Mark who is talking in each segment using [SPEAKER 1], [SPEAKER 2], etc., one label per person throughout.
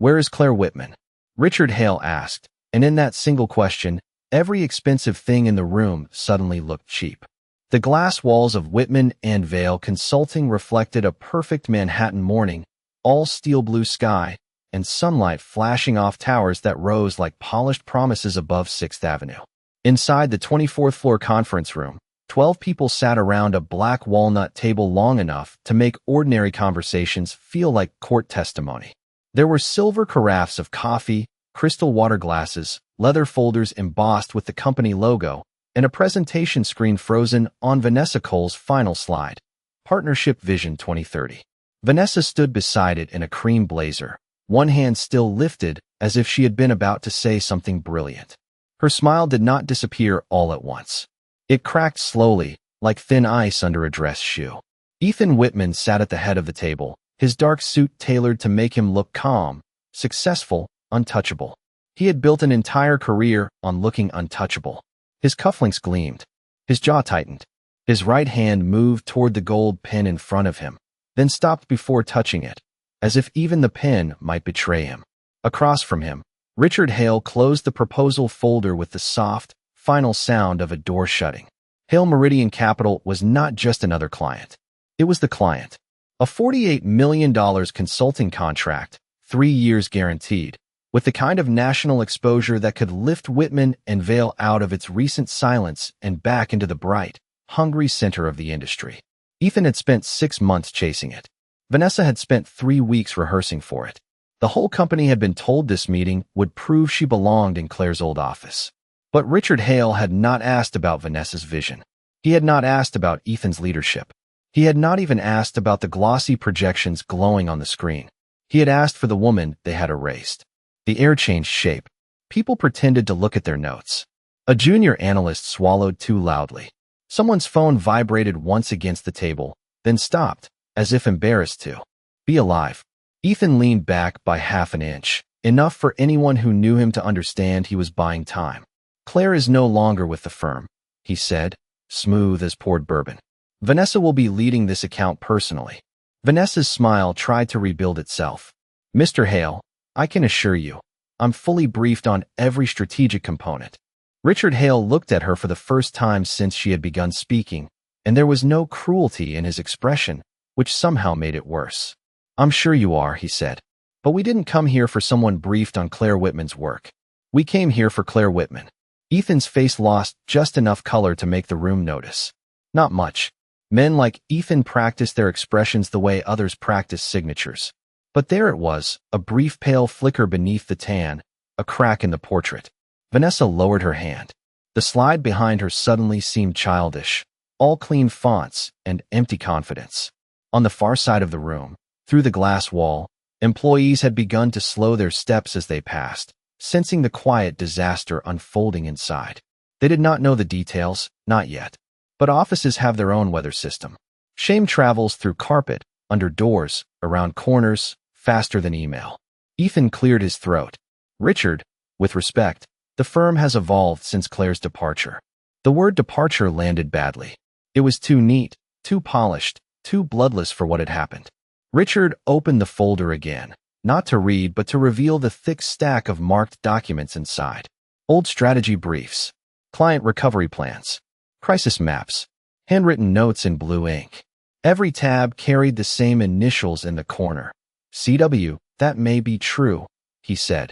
[SPEAKER 1] "Where is Claire Whitman?" Richard Hale asked, and in that single question, every expensive thing in the room suddenly looked cheap. The glass walls of Whitman and Vale Consulting reflected a perfect Manhattan morning, all steel blue sky, and sunlight flashing off towers that rose like polished promises above 6th Avenue. Inside the 24th floor conference room, 12 people sat around a black walnut table long enough to make ordinary conversations feel like court testimony. There were silver carafes of coffee, crystal water glasses, leather folders embossed with the company logo, and a presentation screen frozen on Vanessa Cole's final slide, Partnership Vision 2030. Vanessa stood beside it in a cream blazer, one hand still lifted as if she had been about to say something brilliant. Her smile did not disappear all at once. It cracked slowly, like thin ice under a dress shoe. Ethan Whitman sat at the head of the table, his dark suit tailored to make him look calm, successful, untouchable. He had built an entire career on looking untouchable. His cufflinks gleamed. His jaw tightened. His right hand moved toward the gold pen in front of him, then stopped before touching it, as if even the pen might betray him. Across from him, Richard Hale closed the proposal folder with the soft, final sound of a door shutting. Hale Meridian Capital was not just another client. It was the client. A $48 million consulting contract, 3 years guaranteed, with the kind of national exposure that could lift Whitman and Vale out of its recent silence and back into the bright, hungry center of the industry. Ethan had spent 6 months chasing it. Vanessa had spent 3 weeks rehearsing for it. The whole company had been told this meeting would prove she belonged in Claire's old office. But Richard Hale had not asked about Vanessa's vision. He had not asked about Ethan's leadership. He had not even asked about the glossy projections glowing on the screen. He had asked for the woman they had erased. The air changed shape. People pretended to look at their notes. A junior analyst swallowed too loudly. Someone's phone vibrated once against the table, then stopped, as if embarrassed to be alive. Ethan leaned back by half an inch, enough for anyone who knew him to understand he was buying time. "Claire is no longer with the firm," he said, smooth as poured bourbon. "Vanessa will be leading this account personally." Vanessa's smile tried to rebuild itself. "Mr. Hale, I can assure you, I'm fully briefed on every strategic component." Richard Hale looked at her for the first time since she had begun speaking, and there was no cruelty in his expression, which somehow made it worse. "I'm sure you are," he said. "But we didn't come here for someone briefed on Claire Whitman's work. We came here for Claire Whitman." Ethan's face lost just enough color to make the room notice. Not much. Men like Ethan practice their expressions the way others practice signatures. But there it was, a brief pale flicker beneath the tan, a crack in the portrait. Vanessa lowered her hand. The slide behind her suddenly seemed childish, all clean fonts and empty confidence. On the far side of the room, through the glass wall, employees had begun to slow their steps as they passed, sensing the quiet disaster unfolding inside. They did not know the details, not yet. But offices have their own weather system. Shame travels through carpet, under doors, around corners, faster than email. Ethan cleared his throat. "Richard, with respect, the firm has evolved since Claire's departure." The word departure landed badly. It was too neat, too polished, too bloodless for what had happened. Richard opened the folder again, not to read but to reveal the thick stack of marked documents inside. Old strategy briefs, client recovery plans, crisis maps, handwritten notes in blue ink. Every tab carried the same initials in the corner. "CW, that may be true," he said.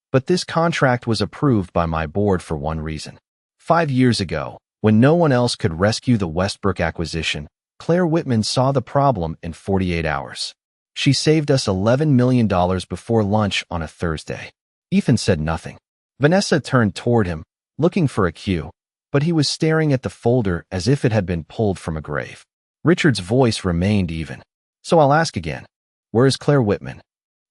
[SPEAKER 1] "But this contract was approved by my board for one reason. 5 years ago, when no one else could rescue the Westbrook acquisition, Claire Whitman saw the problem in 48 hours. She saved us $11 million before lunch on a Thursday." Ethan said nothing. Vanessa turned toward him, looking for a cue, but he was staring at the folder as if it had been pulled from a grave. Richard's voice remained even. "So I'll ask again. Where is Claire Whitman?"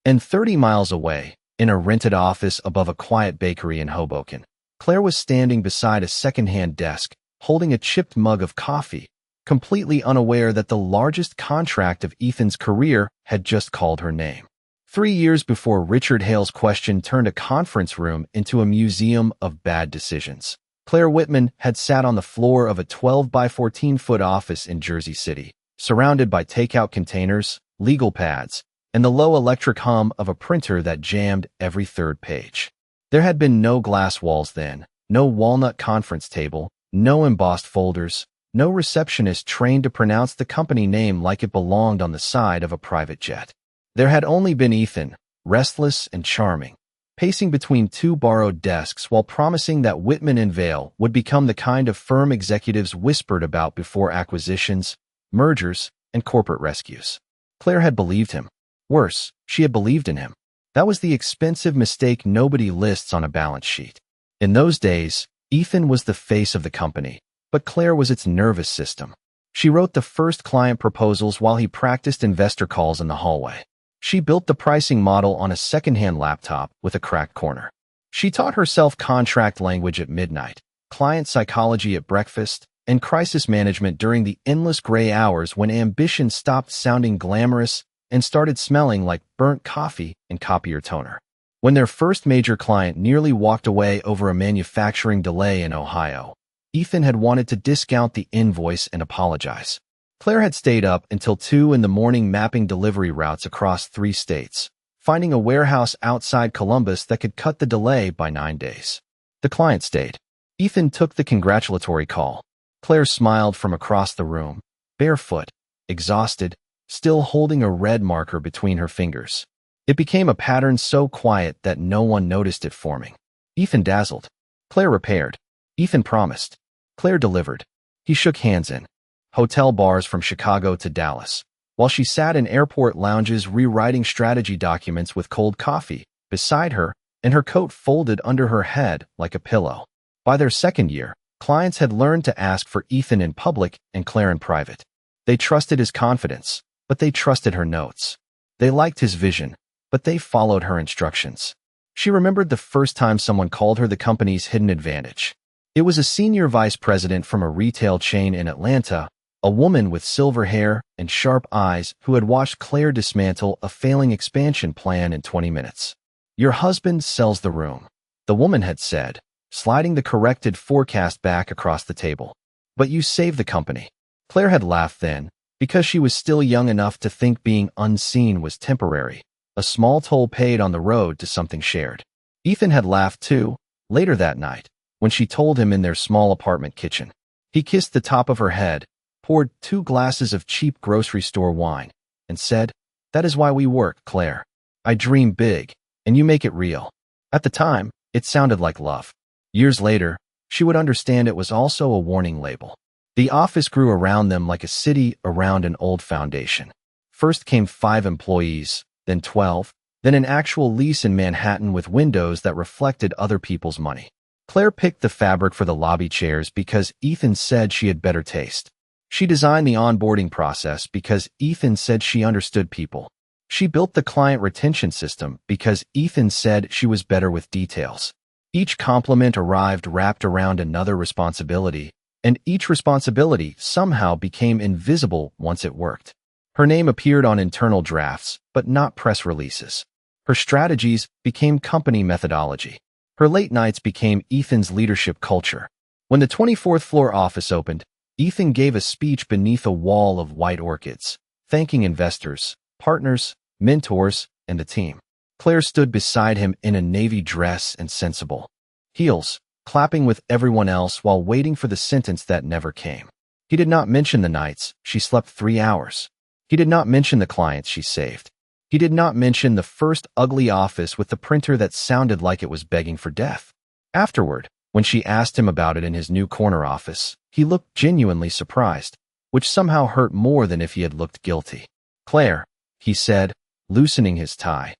[SPEAKER 1] And 30 miles away, in a rented office above a quiet bakery in Hoboken, Claire was standing beside a second-hand desk, holding a chipped mug of coffee, completely unaware that the largest contract of Ethan's career had just called her name. 3 years before Richard Hale's question turned a conference room into a museum of bad decisions, Claire Whitman had sat on the floor of a 12 by 14-foot office in Jersey City, surrounded by takeout containers, legal pads, and the low electric hum of a printer that jammed every third page. There had been no glass walls then, no walnut conference table, no embossed folders, no receptionist trained to pronounce the company name like it belonged on the side of a private jet. There had only been Ethan, restless and charming, pacing between two borrowed desks while promising that Whitman and Vail would become the kind of firm executives whispered about before acquisitions, mergers, and corporate rescues. Claire had believed him. Worse, she had believed in him. That was the expensive mistake nobody lists on a balance sheet. In those days, Ethan was the face of the company, but Claire was its nervous system. She wrote the first client proposals while he practiced investor calls in the hallway. She built the pricing model on a second-hand laptop with a cracked corner. She taught herself contract language at midnight, client psychology at breakfast, and crisis management during the endless gray hours when ambition stopped sounding glamorous and started smelling like burnt coffee and copier toner. When their first major client nearly walked away over a manufacturing delay in Ohio, Ethan had wanted to discount the invoice and apologize. Claire had stayed up until 2 a.m. mapping delivery routes across 3 states, finding a warehouse outside Columbus that could cut the delay by 9 days. The client stayed. Ethan took the congratulatory call. Claire smiled from across the room, barefoot, exhausted, still holding a red marker between her fingers. It became a pattern so quiet that no one noticed it forming. Ethan dazzled. Claire repaired. Ethan promised. Claire delivered. He shook hands in hotel bars from Chicago to Dallas, while she sat in airport lounges rewriting strategy documents with cold coffee beside her and her coat folded under her head like a pillow. By their second year, clients had learned to ask for Ethan in public and Claire in private. They trusted his confidence, but they trusted her notes. They liked his vision, but they followed her instructions. She remembered the first time someone called her the company's hidden advantage. It was a senior vice president from a retail chain in Atlanta, a woman with silver hair and sharp eyes who had watched Claire dismantle a failing expansion plan in 20 minutes. "Your husband sells the room," the woman had said, sliding the corrected forecast back across the table. "But you save the company." Claire had laughed then, because she was still young enough to think being unseen was temporary, a small toll paid on the road to something shared. Ethan had laughed too, later that night, when she told him in their small apartment kitchen. He kissed the top of her head, poured 2 glasses of cheap grocery store wine, and said, "That is why we work, Claire. I dream big, and you make it real." At the time, it sounded like love. Years later, she would understand it was also a warning label. The office grew around them like a city around an old foundation. First came 5 employees, then 12, then an actual lease in Manhattan with windows that reflected other people's money. Claire picked the fabric for the lobby chairs because Ethan said she had better taste. She designed the onboarding process because Ethan said she understood people. She built the client retention system because Ethan said she was better with details. Each compliment arrived wrapped around another responsibility, and each responsibility somehow became invisible once it worked. Her name appeared on internal drafts, but not press releases. Her strategies became company methodology. Her late nights became Ethan's leadership culture. When the 24th floor office opened, Ethan gave a speech beneath a wall of white orchids, thanking investors, partners, mentors, and the team. Claire stood beside him in a navy dress and sensible heels, clapping with everyone else while waiting for the sentence that never came. He did not mention the nights she slept 3 hours. He did not mention the clients she saved. He did not mention the first ugly office with the printer that sounded like it was begging for death. Afterward, when she asked him about it in his new corner office, he looked genuinely surprised, which somehow hurt more than if he had looked guilty. "Claire," he said, loosening his tie,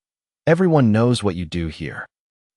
[SPEAKER 1] "everyone knows what you do here."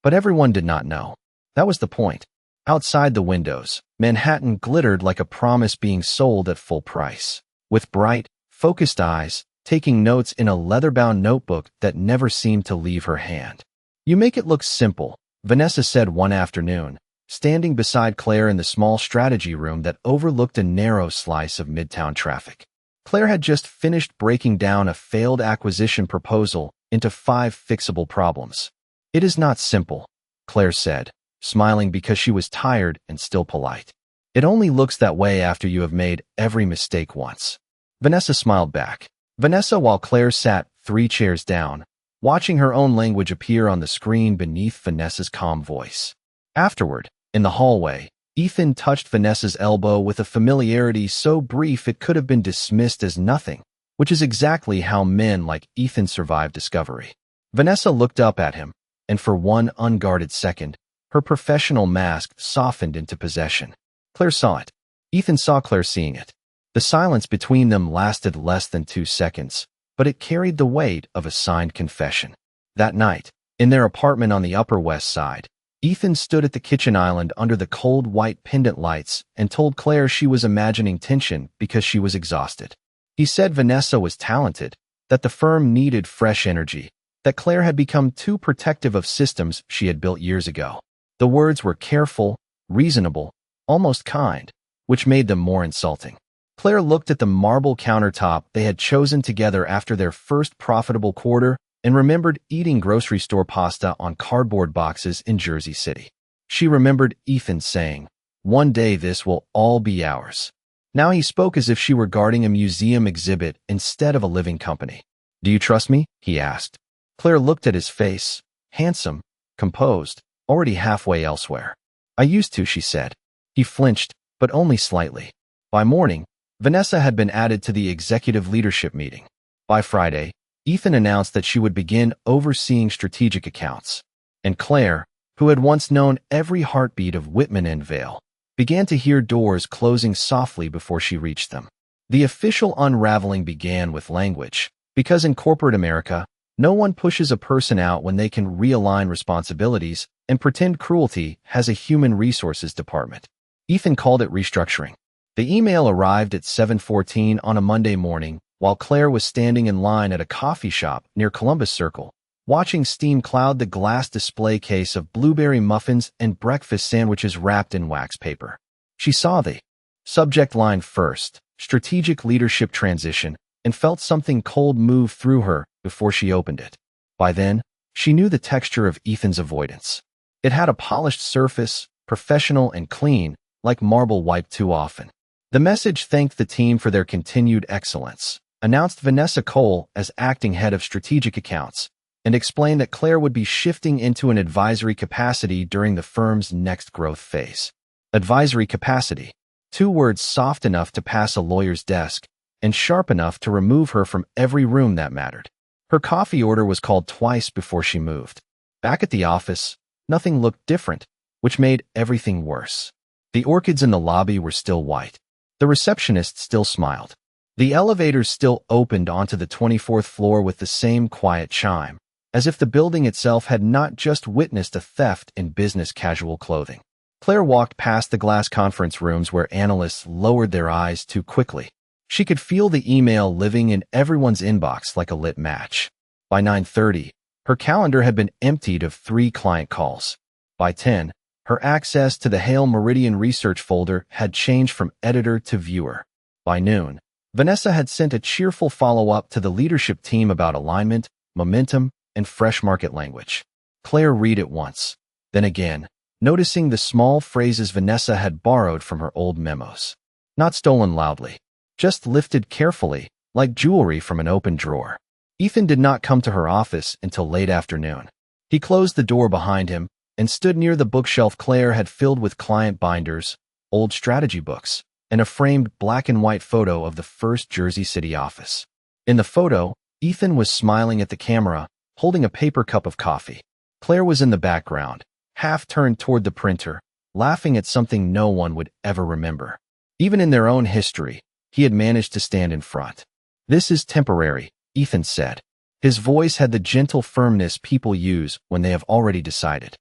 [SPEAKER 1] But everyone did not know. That was the point. Outside the windows, Manhattan glittered like a promise being sold at full price. With bright, focused eyes, taking notes in a leather-bound notebook that never seemed to leave her hand. "You make it look simple," Vanessa said one afternoon, standing beside Claire in the small strategy room that overlooked a narrow slice of midtown traffic. Claire had just finished breaking down a failed acquisition proposal into 5 fixable problems. "It is not simple," Claire said, smiling because she was tired and still polite. "It only looks that way after you have made every mistake once." Vanessa smiled back. Vanessa, while Claire sat 3 chairs down, watching her own language appear on the screen beneath Vanessa's calm voice. Afterward, in the hallway, Ethan touched Vanessa's elbow with a familiarity so brief it could have been dismissed as nothing, which is exactly how men like Ethan survive discovery. Vanessa looked up at him, and for one unguarded second, her professional mask softened into possession. Claire saw it. Ethan saw Claire seeing it. The silence between them lasted less than 2 seconds, but it carried the weight of a signed confession. That night, in their apartment on the Upper West Side, Ethan stood at the kitchen island under the cold white pendant lights and told Claire she was imagining tension because she was exhausted. He said Vanessa was talented, that the firm needed fresh energy, that Claire had become too protective of systems she had built years ago. The words were careful, reasonable, almost kind, which made them more insulting. Claire looked at the marble countertop they had chosen together after their first profitable quarter and remembered eating grocery store pasta on cardboard boxes in Jersey City. She remembered Ethan saying, "One day this will all be ours." Now he spoke as if she were guarding a museum exhibit instead of a living company. "Do you trust me?" he asked. Claire looked at his face, handsome, composed, already halfway elsewhere. "I used to," she said. He flinched, but only slightly. By morning, Vanessa had been added to the executive leadership meeting. By Friday, Ethan announced that she would begin overseeing strategic accounts. And Claire, who had once known every heartbeat of Whitman and Vale, began to hear doors closing softly before she reached them. The official unraveling began with language, because in corporate America, no one pushes a person out when they can realign responsibilities and pretend cruelty has a human resources department. Ethan called it restructuring. The email arrived at 7:14 on a Monday morning, while Claire was standing in line at a coffee shop near Columbus Circle, watching steam cloud the glass display case of blueberry muffins and breakfast sandwiches wrapped in wax paper. She saw the subject line first, strategic leadership transition, and felt something cold move through her before she opened it. By then, she knew the texture of Ethan's avoidance. It had a polished surface, professional and clean, like marble wiped too often. The message thanked the team for their continued excellence, announced Vanessa Cole as acting head of strategic accounts, and explained that Claire would be shifting into an advisory capacity during the firm's next growth phase. Advisory capacity, 2 words soft enough to pass a lawyer's desk and sharp enough to remove her from every room that mattered. Her coffee order was called twice before she moved. Back at the office, nothing looked different, which made everything worse. The orchids in the lobby were still white. The receptionist still smiled. The elevators still opened onto the 24th floor with the same quiet chime, as if the building itself had not just witnessed a theft in business casual clothing. Claire walked past the glass conference rooms where analysts lowered their eyes too quickly. She could feel the email living in everyone's inbox like a lit match. By 9:30, her calendar had been emptied of 3 client calls. By 10, her access to the Hale Meridian research folder had changed from editor to viewer. By noon, Vanessa had sent a cheerful follow-up to the leadership team about alignment, momentum, and fresh market language. Claire read it once, then again, noticing the small phrases Vanessa had borrowed from her old memos. Not stolen loudly, just lifted carefully, like jewelry from an open drawer. Ethan did not come to her office until late afternoon. He closed the door behind him and stood near the bookshelf Claire had filled with client binders, old strategy books, and a framed black and white photo of the first Jersey City office. In the photo, Ethan was smiling at the camera, holding a paper cup of coffee. Claire was in the background, half turned toward the printer, laughing at something no one would ever remember. Even in their own history, he had managed to stand in front. "This is temporary," Ethan said. His voice had the gentle firmness people use when they have already decided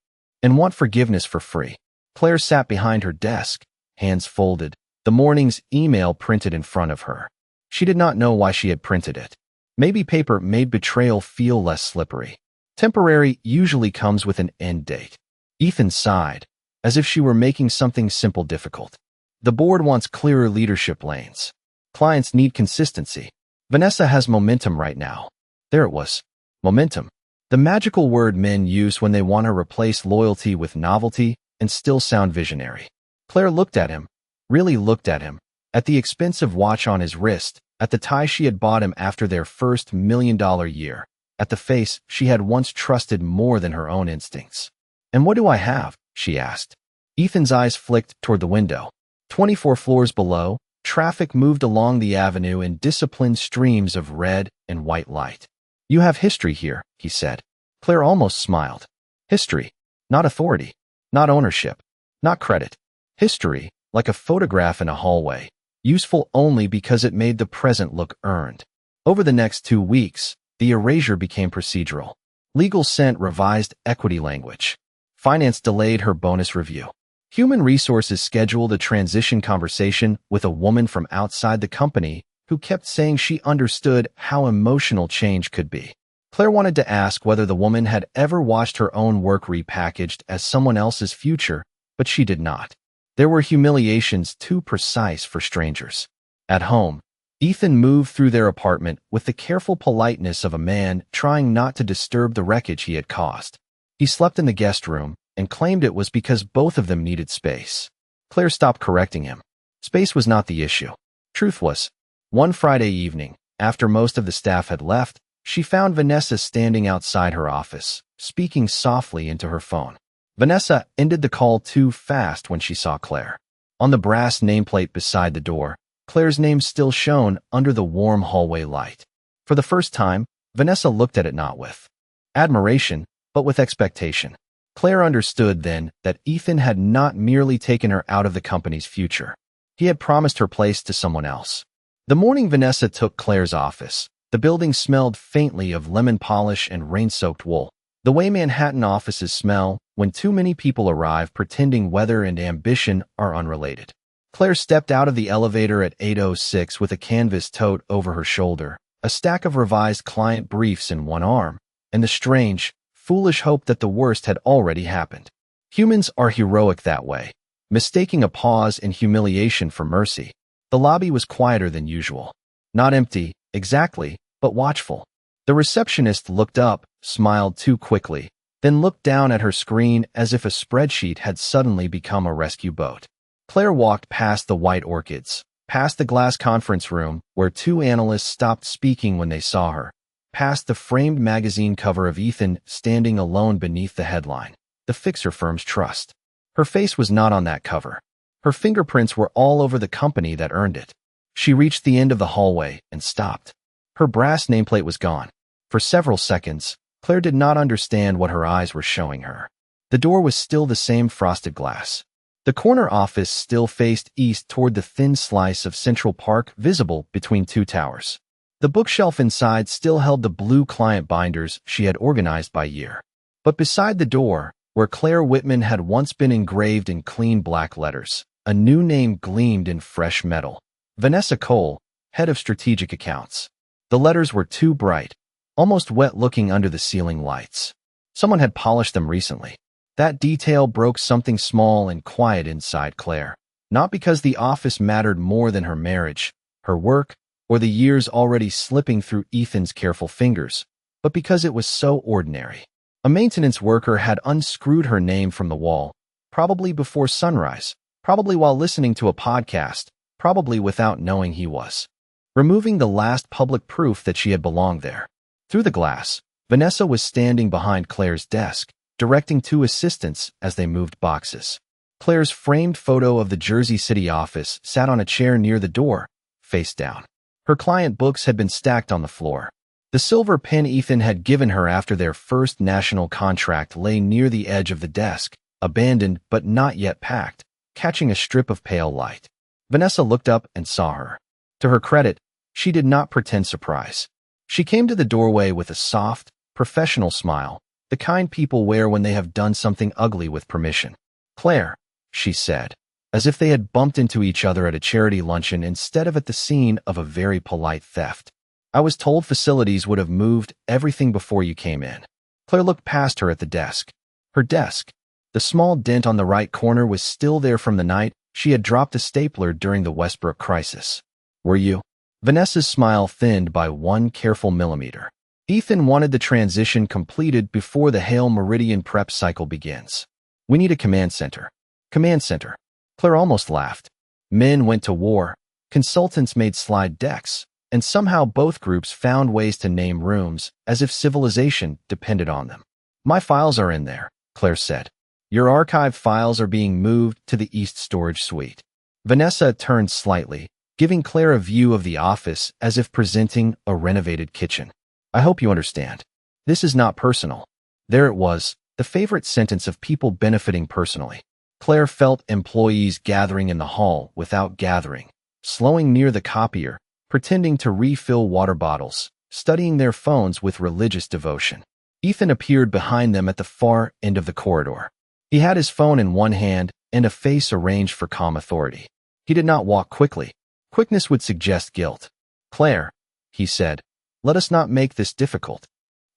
[SPEAKER 1] and want forgiveness for free. Claire sat behind her desk, hands folded, the morning's email printed in front of her. She did not know why she had printed it. Maybe paper made betrayal feel less slippery. Temporary usually comes with an end date. Ethan sighed, as if she were making something simple difficult. The board wants clearer leadership lanes. Clients need consistency. Vanessa has momentum right now. There it was. Momentum. The magical word men use when they want to replace loyalty with novelty and still sound visionary. Claire looked at him, really looked at him, at the expensive watch on his wrist, At the tie she had bought him after their first $1 million year. At the face she had once trusted more than her own instincts. "And what do I have?" she asked. Ethan's eyes flicked toward the window. 24 floors below, traffic moved along the avenue in disciplined streams of red and white light. "You have history here," he said. Claire almost smiled. History. Not authority. Not ownership. Not credit. History, like a photograph in a hallway, useful only because it made the present look earned. Over the next 2 weeks, the erasure became procedural. Legal sent revised equity language. Finance delayed her bonus review. Human Resources scheduled a transition conversation with a woman from outside the company who kept saying she understood how emotional change could be. Claire wanted to ask whether the woman had ever watched her own work repackaged as someone else's future, but she did not. There were humiliations too precise for strangers. At home, Ethan moved through their apartment with the careful politeness of a man trying not to disturb the wreckage he had caused. He slept in the guest room and claimed it was because both of them needed space. Claire stopped correcting him. Space was not the issue. Truth was, one Friday evening, after most of the staff had left, she found Vanessa standing outside her office, speaking softly into her phone. Vanessa ended the call too fast when she saw Claire. On the brass nameplate beside the door, Claire's name still shone under the warm hallway light. For the first time, Vanessa looked at it not with admiration, but with expectation. Claire understood then that Ethan had not merely taken her out of the company's future. He had promised her place to someone else. The morning Vanessa took Claire's office, the building smelled faintly of lemon polish and rain-soaked wool, the way Manhattan offices smell when too many people arrive pretending weather and ambition are unrelated. Claire stepped out of the elevator at 8:06 with a canvas tote over her shoulder, a stack of revised client briefs in one arm, and the strange, foolish hope that the worst had already happened. Humans are heroic that way, mistaking a pause in humiliation for mercy. The lobby was quieter than usual. Not empty, exactly, but watchful. The receptionist looked up, smiled too quickly, then looked down at her screen as if a spreadsheet had suddenly become a rescue boat. Claire walked past the white orchids, past the glass conference room where 2 analysts stopped speaking when they saw her, past the framed magazine cover of Ethan standing alone beneath the headline, "The Fixer Firm's Trust." Her face was not on that cover. Her fingerprints were all over the company that earned it. She reached the end of the hallway and stopped. Her brass nameplate was gone. For several seconds, Claire did not understand what her eyes were showing her. The door was still the same frosted glass. The corner office still faced east toward the thin slice of Central Park visible between 2 towers. The bookshelf inside still held the blue client binders she had organized by year. But beside the door, where Claire Whitman had once been engraved in clean black letters, a new name gleamed in fresh metal. Vanessa Cole, head of strategic accounts. The letters were too bright, almost wet-looking under the ceiling lights. Someone had polished them recently. That detail broke something small and quiet inside Claire, not because the office mattered more than her marriage, her work, or the years already slipping through Ethan's careful fingers, but because it was so ordinary. A maintenance worker had unscrewed her name from the wall, probably before sunrise, probably while listening to a podcast, probably without knowing he was, removing the last public proof that she had belonged there. Through the glass, Vanessa was standing behind Claire's desk, directing 2 assistants as they moved boxes. Claire's framed photo of the Jersey City office sat on a chair near the door, face down. Her client books had been stacked on the floor. The silver pen Ethan had given her after their first national contract lay near the edge of the desk, abandoned but not yet packed, catching a strip of pale light. Vanessa looked up and saw her. To her credit, she did not pretend surprise. She came to the doorway with a soft, professional smile, the kind people wear when they have done something ugly with permission. "Claire," she said, as if they had bumped into each other at a charity luncheon instead of at the scene of a very polite theft. "I was told facilities would have moved everything before you came in." Claire looked past her at the desk. Her desk. The small dent on the right corner was still there from the night she had dropped a stapler during the Westbrook crisis. "Were you?" Vanessa's smile thinned by 1 careful millimeter. "Ethan wanted the transition completed before the Hale Meridian prep cycle begins. We need a command center." "Command center." Claire almost laughed. Men went to war. Consultants made slide decks. and somehow both groups found ways to name rooms as if civilization depended on them. My files are in there, Claire said. Your archived files are being moved to the East Storage Suite. Vanessa turned slightly, giving Claire a view of the office as if presenting a renovated kitchen. I hope you understand. This is not personal. There it was, the favorite sentence of people benefiting personally. Claire felt employees gathering in the hall without gathering, slowing near the copier, pretending to refill water bottles, studying their phones with religious devotion. Ethan appeared behind them at the far end of the corridor. He had his phone in one hand and a face arranged for calm authority. He did not walk quickly. Quickness would suggest guilt. Claire, he said, let us not make this difficult.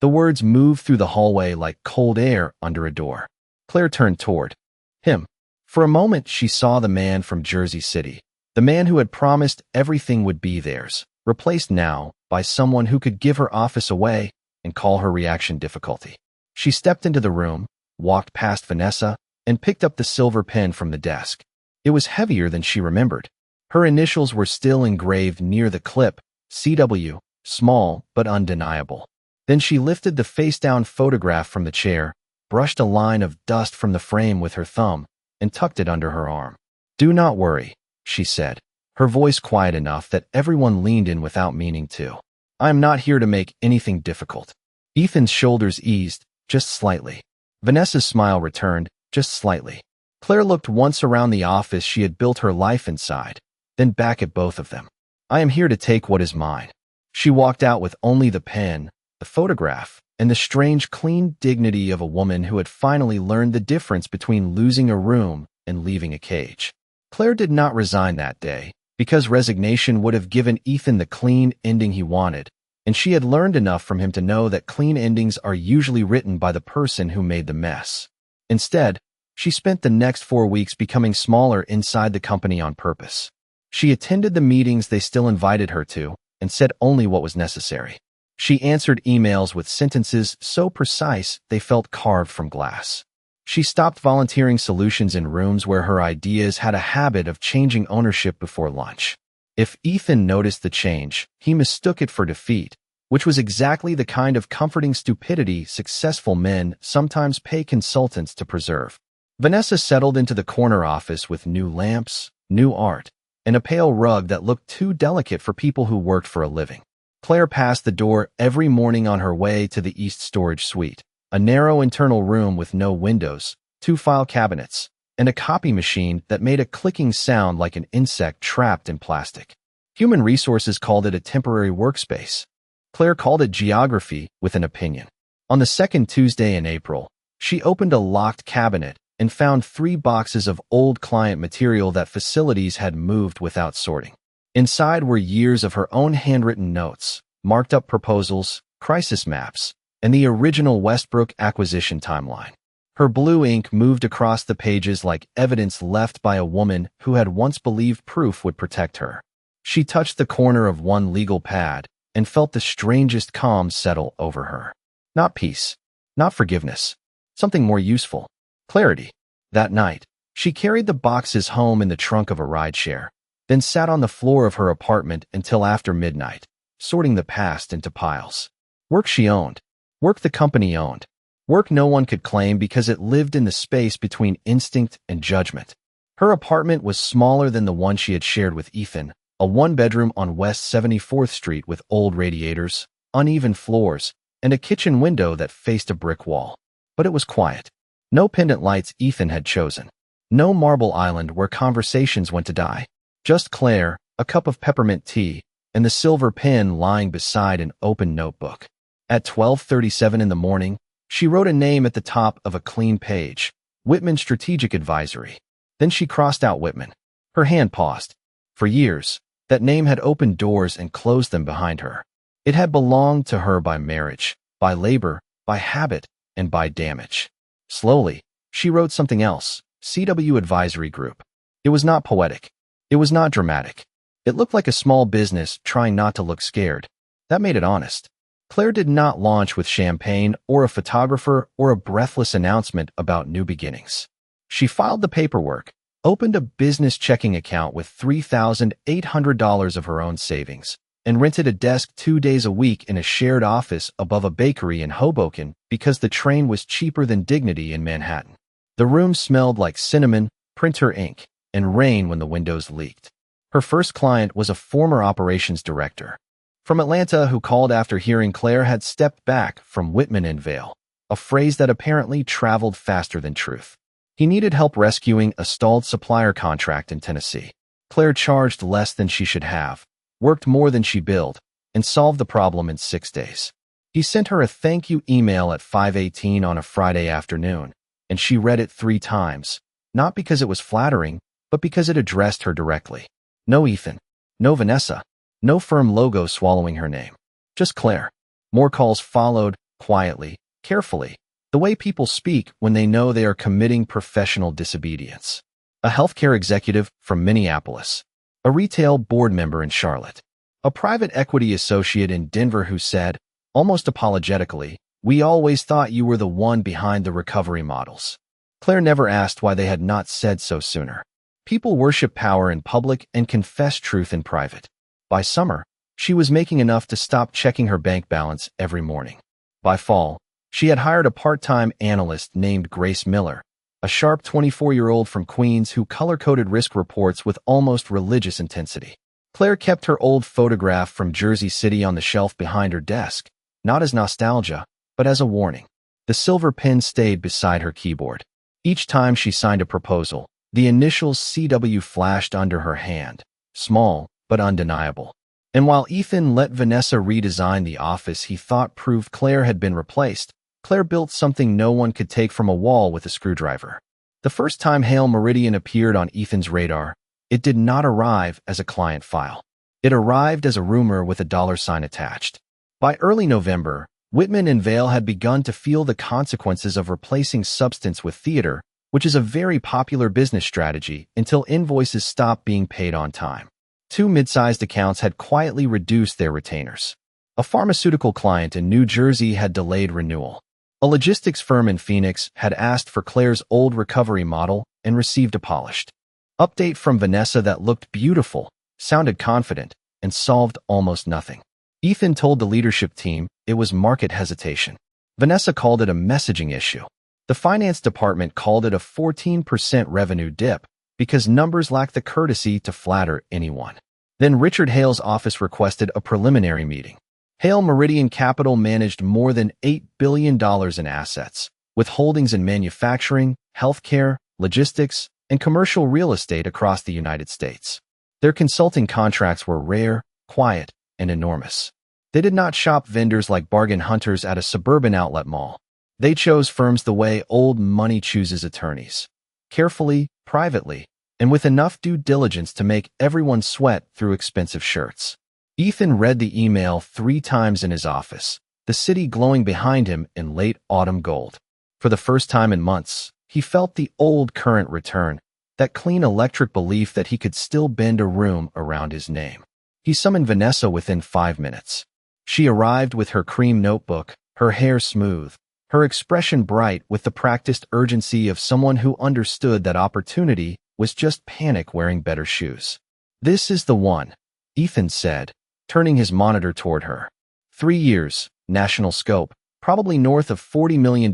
[SPEAKER 1] The words moved through the hallway like cold air under a door. Claire turned toward him. For a moment, she saw the man from Jersey City, the man who had promised everything would be theirs, replaced now by someone who could give her office away and call her reaction difficulty. She stepped into the room, walked past Vanessa, and picked up the silver pen from the desk. It was heavier than she remembered. Her initials were still engraved near the clip, CW, small but undeniable. Then she lifted the face-down photograph from the chair, brushed a line of dust from the frame with her thumb, and tucked it under her arm. Do not worry, she said, her voice quiet enough that everyone leaned in without meaning to. I am not here to make anything difficult. Ethan's shoulders eased, just slightly. Vanessa's smile returned, just slightly. Claire looked once around the office she had built her life inside, then back at both of them. I am here to take what is mine. She walked out with only the pen, the photograph, and the strange, clean dignity of a woman who had finally learned the difference between losing a room and leaving a cage. Claire did not resign that day, because resignation would have given Ethan the clean ending he wanted, and she had learned enough from him to know that clean endings are usually written by the person who made the mess. Instead, she spent the next 4 weeks becoming smaller inside the company on purpose. She attended the meetings they still invited her to and said only what was necessary. She answered emails with sentences so precise they felt carved from glass. She stopped volunteering solutions in rooms where her ideas had a habit of changing ownership before lunch. If Ethan noticed the change, he mistook it for defeat, which was exactly the kind of comforting stupidity successful men sometimes pay consultants to preserve. Vanessa settled into the corner office with new lamps, new art, and a pale rug that looked too delicate for people who worked for a living. Claire passed the door every morning on her way to the East Storage Suite, a narrow internal room with no windows, 2 file cabinets, and a copy machine that made a clicking sound like an insect trapped in plastic. Human Resources called it a temporary workspace. Claire called it geography with an opinion. On the second Tuesday in April, she opened a locked cabinet and found 3 boxes of old client material that facilities had moved without sorting. Inside were years of her own handwritten notes, marked up proposals, crisis maps, and the original Westbrook acquisition timeline. Her blue ink moved across the pages like evidence left by a woman who had once believed proof would protect her. She touched the corner of one legal pad and felt the strangest calm settle over her. Not peace, not forgiveness, something more useful. Clarity. That night, she carried the boxes home in the trunk of a rideshare, then sat on the floor of her apartment until after midnight, sorting the past into piles. Work she owned. Work the company owned. Work no one could claim because it lived in the space between instinct and judgment. Her apartment was smaller than the one she had shared with Ethan, a 1-bedroom on West 74th Street with old radiators, uneven floors, and a kitchen window that faced a brick wall. But it was quiet. No pendant lights Ethan had chosen. No marble island where conversations went to die. Just Claire, a cup of peppermint tea, and the silver pen lying beside an open notebook. At 12:37 in the morning, she wrote a name at the top of a clean page, Whitman Strategic Advisory. Then she crossed out Whitman. Her hand paused. For years, that name had opened doors and closed them behind her. It had belonged to her by marriage, by labor, by habit, and by damage. Slowly, she wrote something else, CW Advisory Group. It was not poetic. It was not dramatic. It looked like a small business trying not to look scared. That made it honest. Claire did not launch with champagne or a photographer or a breathless announcement about new beginnings. She filed the paperwork, opened a business checking account with $3,800 of her own savings, and rented a desk 2 days a week in a shared office above a bakery in Hoboken because the train was cheaper than Dignity in Manhattan. The room smelled like cinnamon, printer ink, and rain when the windows leaked. Her first client was a former operations director from Atlanta who called after hearing Claire had stepped back from Whitman and Vale, a phrase that apparently traveled faster than truth. He needed help rescuing a stalled supplier contract in Tennessee. Claire charged less than she should have, worked more than she billed, and solved the problem in 6 days. He sent her a thank you email at 5:18 on a Friday afternoon, and she read it 3 times, not because it was flattering, but because it addressed her directly. No Ethan, no Vanessa, no firm logo swallowing her name. Just Claire. More calls followed, quietly, carefully, the way people speak when they know they are committing professional disobedience. A healthcare executive from Minneapolis. A retail board member in Charlotte. A private equity associate in Denver who said, almost apologetically, "We always thought you were the one behind the recovery models." Claire never asked why they had not said so sooner. People worship power in public and confess truth in private. By summer, she was making enough to stop checking her bank balance every morning. By fall, she had hired a part-time analyst named Grace Miller, a sharp 24-year-old from Queens who color-coded risk reports with almost religious intensity. Claire kept her old photograph from Jersey City on the shelf behind her desk, not as nostalgia, but as a warning. The silver pen stayed beside her keyboard. Each time she signed a proposal, the initials CW flashed under her hand, small but undeniable. And while Ethan let Vanessa redesign the office he thought proved Claire had been replaced, Claire built something no one could take from a wall with a screwdriver. The first time Hale Meridian appeared on Ethan's radar, it did not arrive as a client file. It arrived as a rumor with a $sign attached. By early November, Whitman and Vale had begun to feel the consequences of replacing substance with theater, which is a very popular business strategy until invoices stopped being paid on time. 2 mid-sized accounts had quietly reduced their retainers. A pharmaceutical client in New Jersey had delayed renewal. A logistics firm in Phoenix had asked for Claire's old recovery model and received a polished update from Vanessa that looked beautiful, sounded confident, and solved almost nothing. Ethan told the leadership team it was market hesitation. Vanessa called it a messaging issue. The finance department called it a 14% revenue dip because numbers lacked the courtesy to flatter anyone. Then Richard Hale's office requested a preliminary meeting. Hale Meridian Capital managed more than $8 billion in assets, with holdings in manufacturing, healthcare, logistics, and commercial real estate across the United States. Their consulting contracts were rare, quiet, and enormous. They did not shop vendors like bargain hunters at a suburban outlet mall. They chose firms the way old money chooses attorneys. Carefully, privately, and with enough due diligence to make everyone sweat through expensive shirts. Ethan read the email 3 times in his office, the city glowing behind him in late autumn gold. For the first time in months, he felt the old current return, that clean electric belief that he could still bend a room around his name. He summoned Vanessa within 5 minutes. She arrived with her cream notebook, her hair smooth, her expression bright with the practiced urgency of someone who understood that opportunity was just panic wearing better shoes. "This is the one," Ethan said, turning his monitor toward her. 3 years, national scope, probably north of $40 million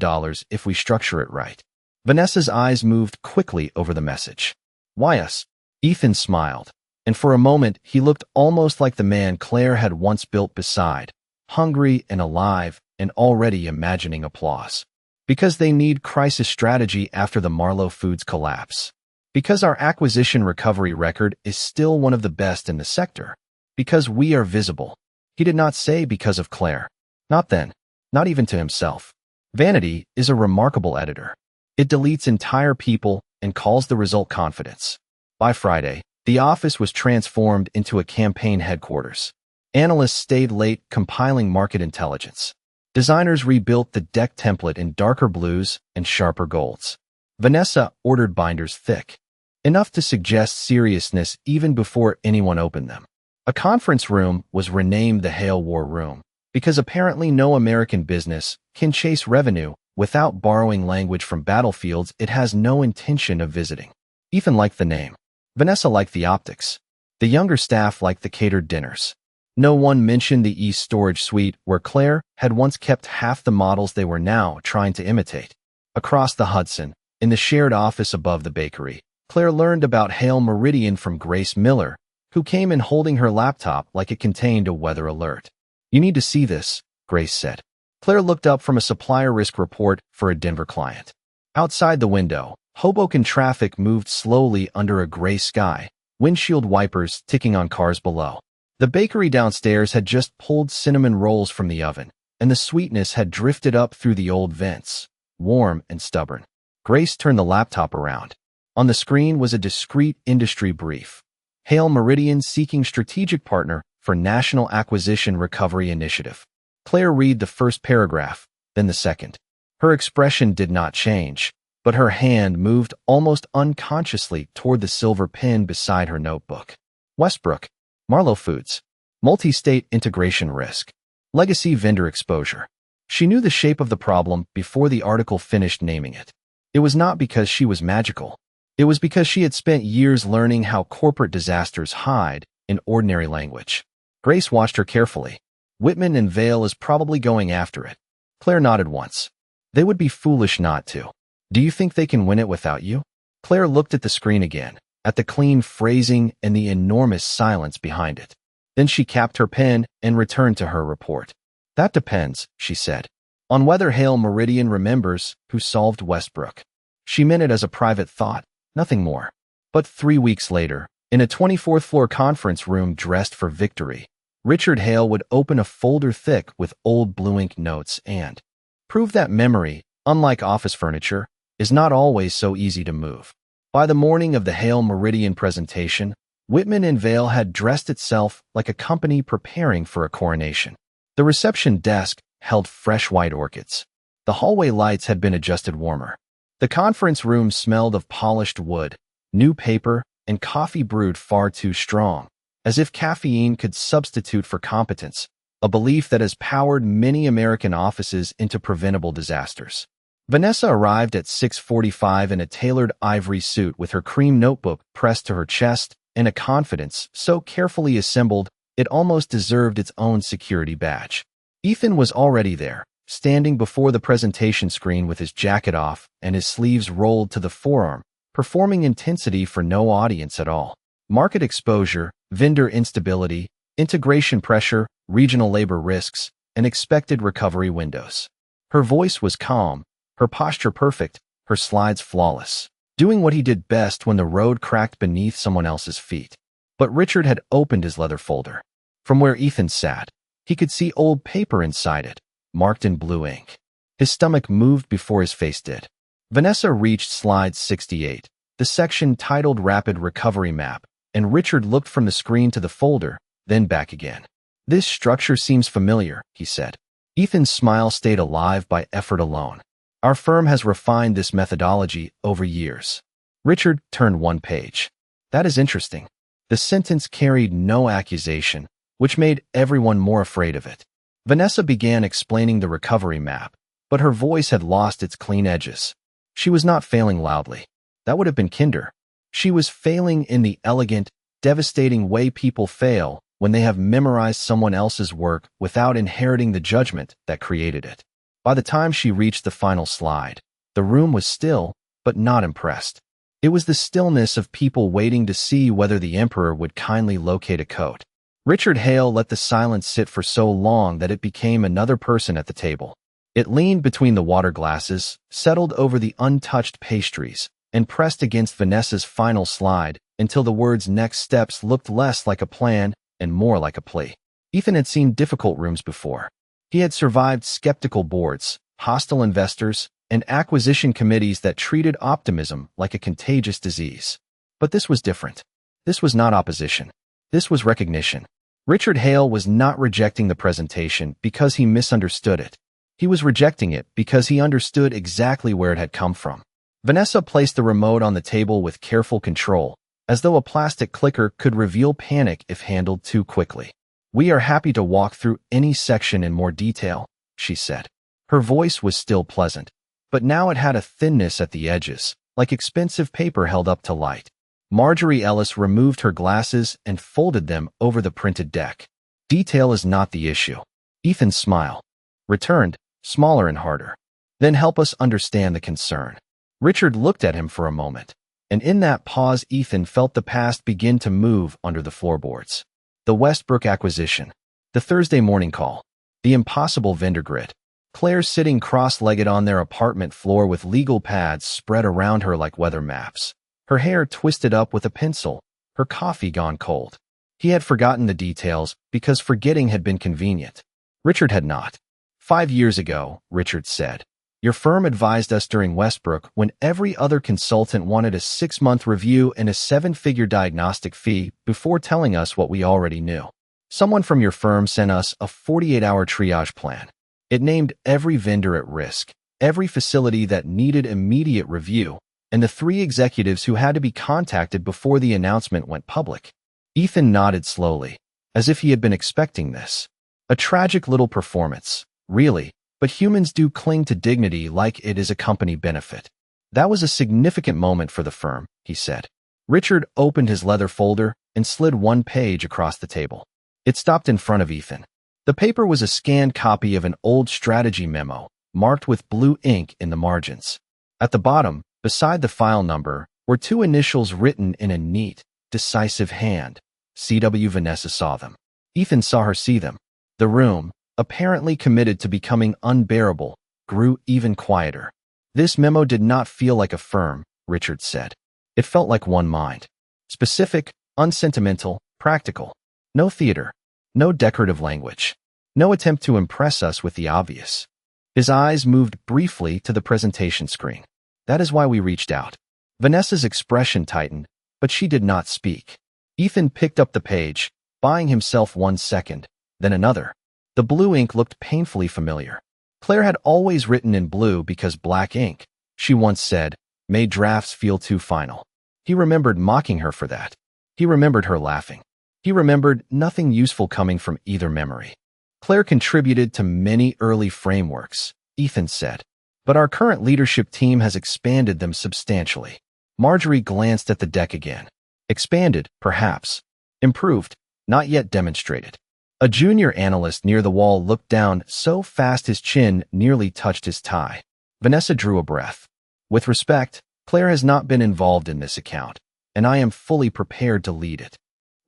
[SPEAKER 1] if we structure it right. Vanessa's eyes moved quickly over the message. "Why us?" Ethan smiled, and for a moment he looked almost like the man Claire had once built beside, hungry and alive and already imagining applause. "Because they need crisis strategy after the Marlowe Foods collapse. Because our acquisition recovery record is still one of the best in the sector. Because we are visible." He did not say because of Claire. Not then. Not even to himself. Vanity is a remarkable editor. It deletes entire people and calls the result confidence. By Friday, the office was transformed into a campaign headquarters. Analysts stayed late compiling market intelligence. Designers rebuilt the deck template in darker blues and sharper golds. Vanessa ordered binders thick, enough to suggest seriousness even before anyone opened them. A conference room was renamed the Hale War Room, because apparently no American business can chase revenue without borrowing language from battlefields it has no intention of visiting. Ethan liked the name. Vanessa liked the optics. The younger staff liked the catered dinners. No one mentioned the East Storage Suite, where Claire had once kept half the models they were now trying to imitate. Across the Hudson, in the shared office above the bakery, Claire learned about Hale Meridian from Grace Miller, who came in holding her laptop like it contained a weather alert. "You need to see this," Grace said. Claire looked up from a supplier risk report for a Denver client. Outside the window, Hoboken traffic moved slowly under a gray sky, windshield wipers ticking on cars below. The bakery downstairs had just pulled cinnamon rolls from the oven, and the sweetness had drifted up through the old vents, warm and stubborn. Grace turned the laptop around. On the screen was a discreet industry brief. Hale Meridian seeking strategic partner for National Acquisition Recovery Initiative. Claire read the first paragraph, then the second. Her expression did not change, but her hand moved almost unconsciously toward the silver pen beside her notebook. Westbrook, Marlowe Foods, multi-state integration risk, legacy vendor exposure. She knew the shape of the problem before the article finished naming it. It was not because she was magical. It was because she had spent years learning how corporate disasters hide in ordinary language. Grace watched her carefully. Whitman and Vail is probably going after it. Claire nodded once. They would be foolish not to. Do you think they can win it without you? Claire looked at the screen again, at the clean phrasing and the enormous silence behind it. Then she capped her pen and returned to her report. That depends, she said, on whether Hale Meridian remembers who solved Westbrook. She meant it as a private thought, nothing more. But 3 weeks later, in a 24th floor conference room dressed for victory, Richard Hale would open a folder thick with old blue ink notes and prove that memory, unlike office furniture, is not always so easy to move. By the morning of the Hale Meridian presentation, Whitman and Vail had dressed itself like a company preparing for a coronation. The reception desk held fresh white orchids. The hallway lights had been adjusted warmer. The conference room smelled of polished wood, new paper, and coffee brewed far too strong, as if caffeine could substitute for competence, a belief that has powered many American offices into preventable disasters. Vanessa arrived at 6:45 in a tailored ivory suit with her cream notebook pressed to her chest and a confidence so carefully assembled it almost deserved its own security badge. Ethan was already there, standing before the presentation screen with his jacket off and his sleeves rolled to the forearm, performing intensity for no audience at all. Market exposure, vendor instability, integration pressure, regional labor risks, and expected recovery windows. Her voice was calm, her posture perfect, her slides flawless, doing what he did best when the road cracked beneath someone else's feet. But Richard had opened his leather folder. From where Ethan sat, he could see old paper inside it, marked in blue ink. His stomach moved before his face did. Vanessa reached slide 68, the section titled Rapid Recovery Map, and Richard looked from the screen to the folder, then back again. This structure seems familiar, he said. Ethan's smile stayed alive by effort alone. Our firm has refined this methodology over years. Richard turned one page. That is interesting. The sentence carried no accusation, which made everyone more afraid of it. Vanessa began explaining the recovery map, but her voice had lost its clean edges. She was not failing loudly. That would have been kinder. She was failing in the elegant, devastating way people fail when they have memorized someone else's work without inheriting the judgment that created it. By the time she reached the final slide, the room was still, but not impressed. It was the stillness of people waiting to see whether the emperor would kindly locate a coat. Richard Hale let the silence sit for so long that it became another person at the table. It leaned between the water glasses, settled over the untouched pastries, and pressed against Vanessa's final slide until the words next steps looked less like a plan and more like a plea. Ethan had seen difficult rooms before. He had survived skeptical boards, hostile investors, and acquisition committees that treated optimism like a contagious disease. But this was different. This was not opposition. This was recognition. Richard Hale was not rejecting the presentation because he misunderstood it. He was rejecting it because he understood exactly where it had come from. Vanessa placed the remote on the table with careful control, as though a plastic clicker could reveal panic if handled too quickly. "We are happy to walk through any section in more detail," she said. Her voice was still pleasant, but now it had a thinness at the edges, like expensive paper held up to light. Marjorie Ellis removed her glasses and folded them over the printed deck. Detail is not the issue. Ethan's smile returned, smaller and harder. Then help us understand the concern. Richard looked at him for a moment, and in that pause Ethan felt the past begin to move under the floorboards. The Westbrook acquisition, the Thursday morning call, the impossible vendor grid. Claire sitting cross-legged on their apartment floor with legal pads spread around her like weather maps. Her hair twisted up with a pencil, her coffee gone cold. He had forgotten the details because forgetting had been convenient. Richard had not. 5 years ago, Richard said, your firm advised us during Westbrook when every other consultant wanted a 6-month review and a 7-figure diagnostic fee before telling us what we already knew. Someone from your firm sent us a 48-hour triage plan. It named every vendor at risk, every facility that needed immediate review, and the 3 executives who had to be contacted before the announcement went public. Ethan nodded slowly, as if he had been expecting this. A tragic little performance, really, but humans do cling to dignity like it is a company benefit. That was a significant moment for the firm, he said. Richard opened his leather folder and slid 1 page across the table. It stopped in front of Ethan. The paper was a scanned copy of an old strategy memo, marked with blue ink in the margins. At the bottom, beside the file number, were 2 initials written in a neat, decisive hand. C.W. Vanessa saw them. Ethan saw her see them. The room, apparently committed to becoming unbearable, grew even quieter. This memo did not feel like a firm, Richard said. It felt like one mind. Specific, unsentimental, practical. No theater. No decorative language. No attempt to impress us with the obvious. His eyes moved briefly to the presentation screen. That is why we reached out. Vanessa's expression tightened, but she did not speak. Ethan picked up the page, buying himself 1 second, then another. The blue ink looked painfully familiar. Claire had always written in blue because black ink, she once said, made drafts feel too final. He remembered mocking her for that. He remembered her laughing. He remembered nothing useful coming from either memory. Claire contributed to many early frameworks, Ethan said, but our current leadership team has expanded them substantially. Marjorie glanced at the deck again. Expanded, perhaps. Improved, not yet demonstrated. A junior analyst near the wall looked down so fast his chin nearly touched his tie. Vanessa drew a breath. With respect, Claire has not been involved in this account, and I am fully prepared to lead it.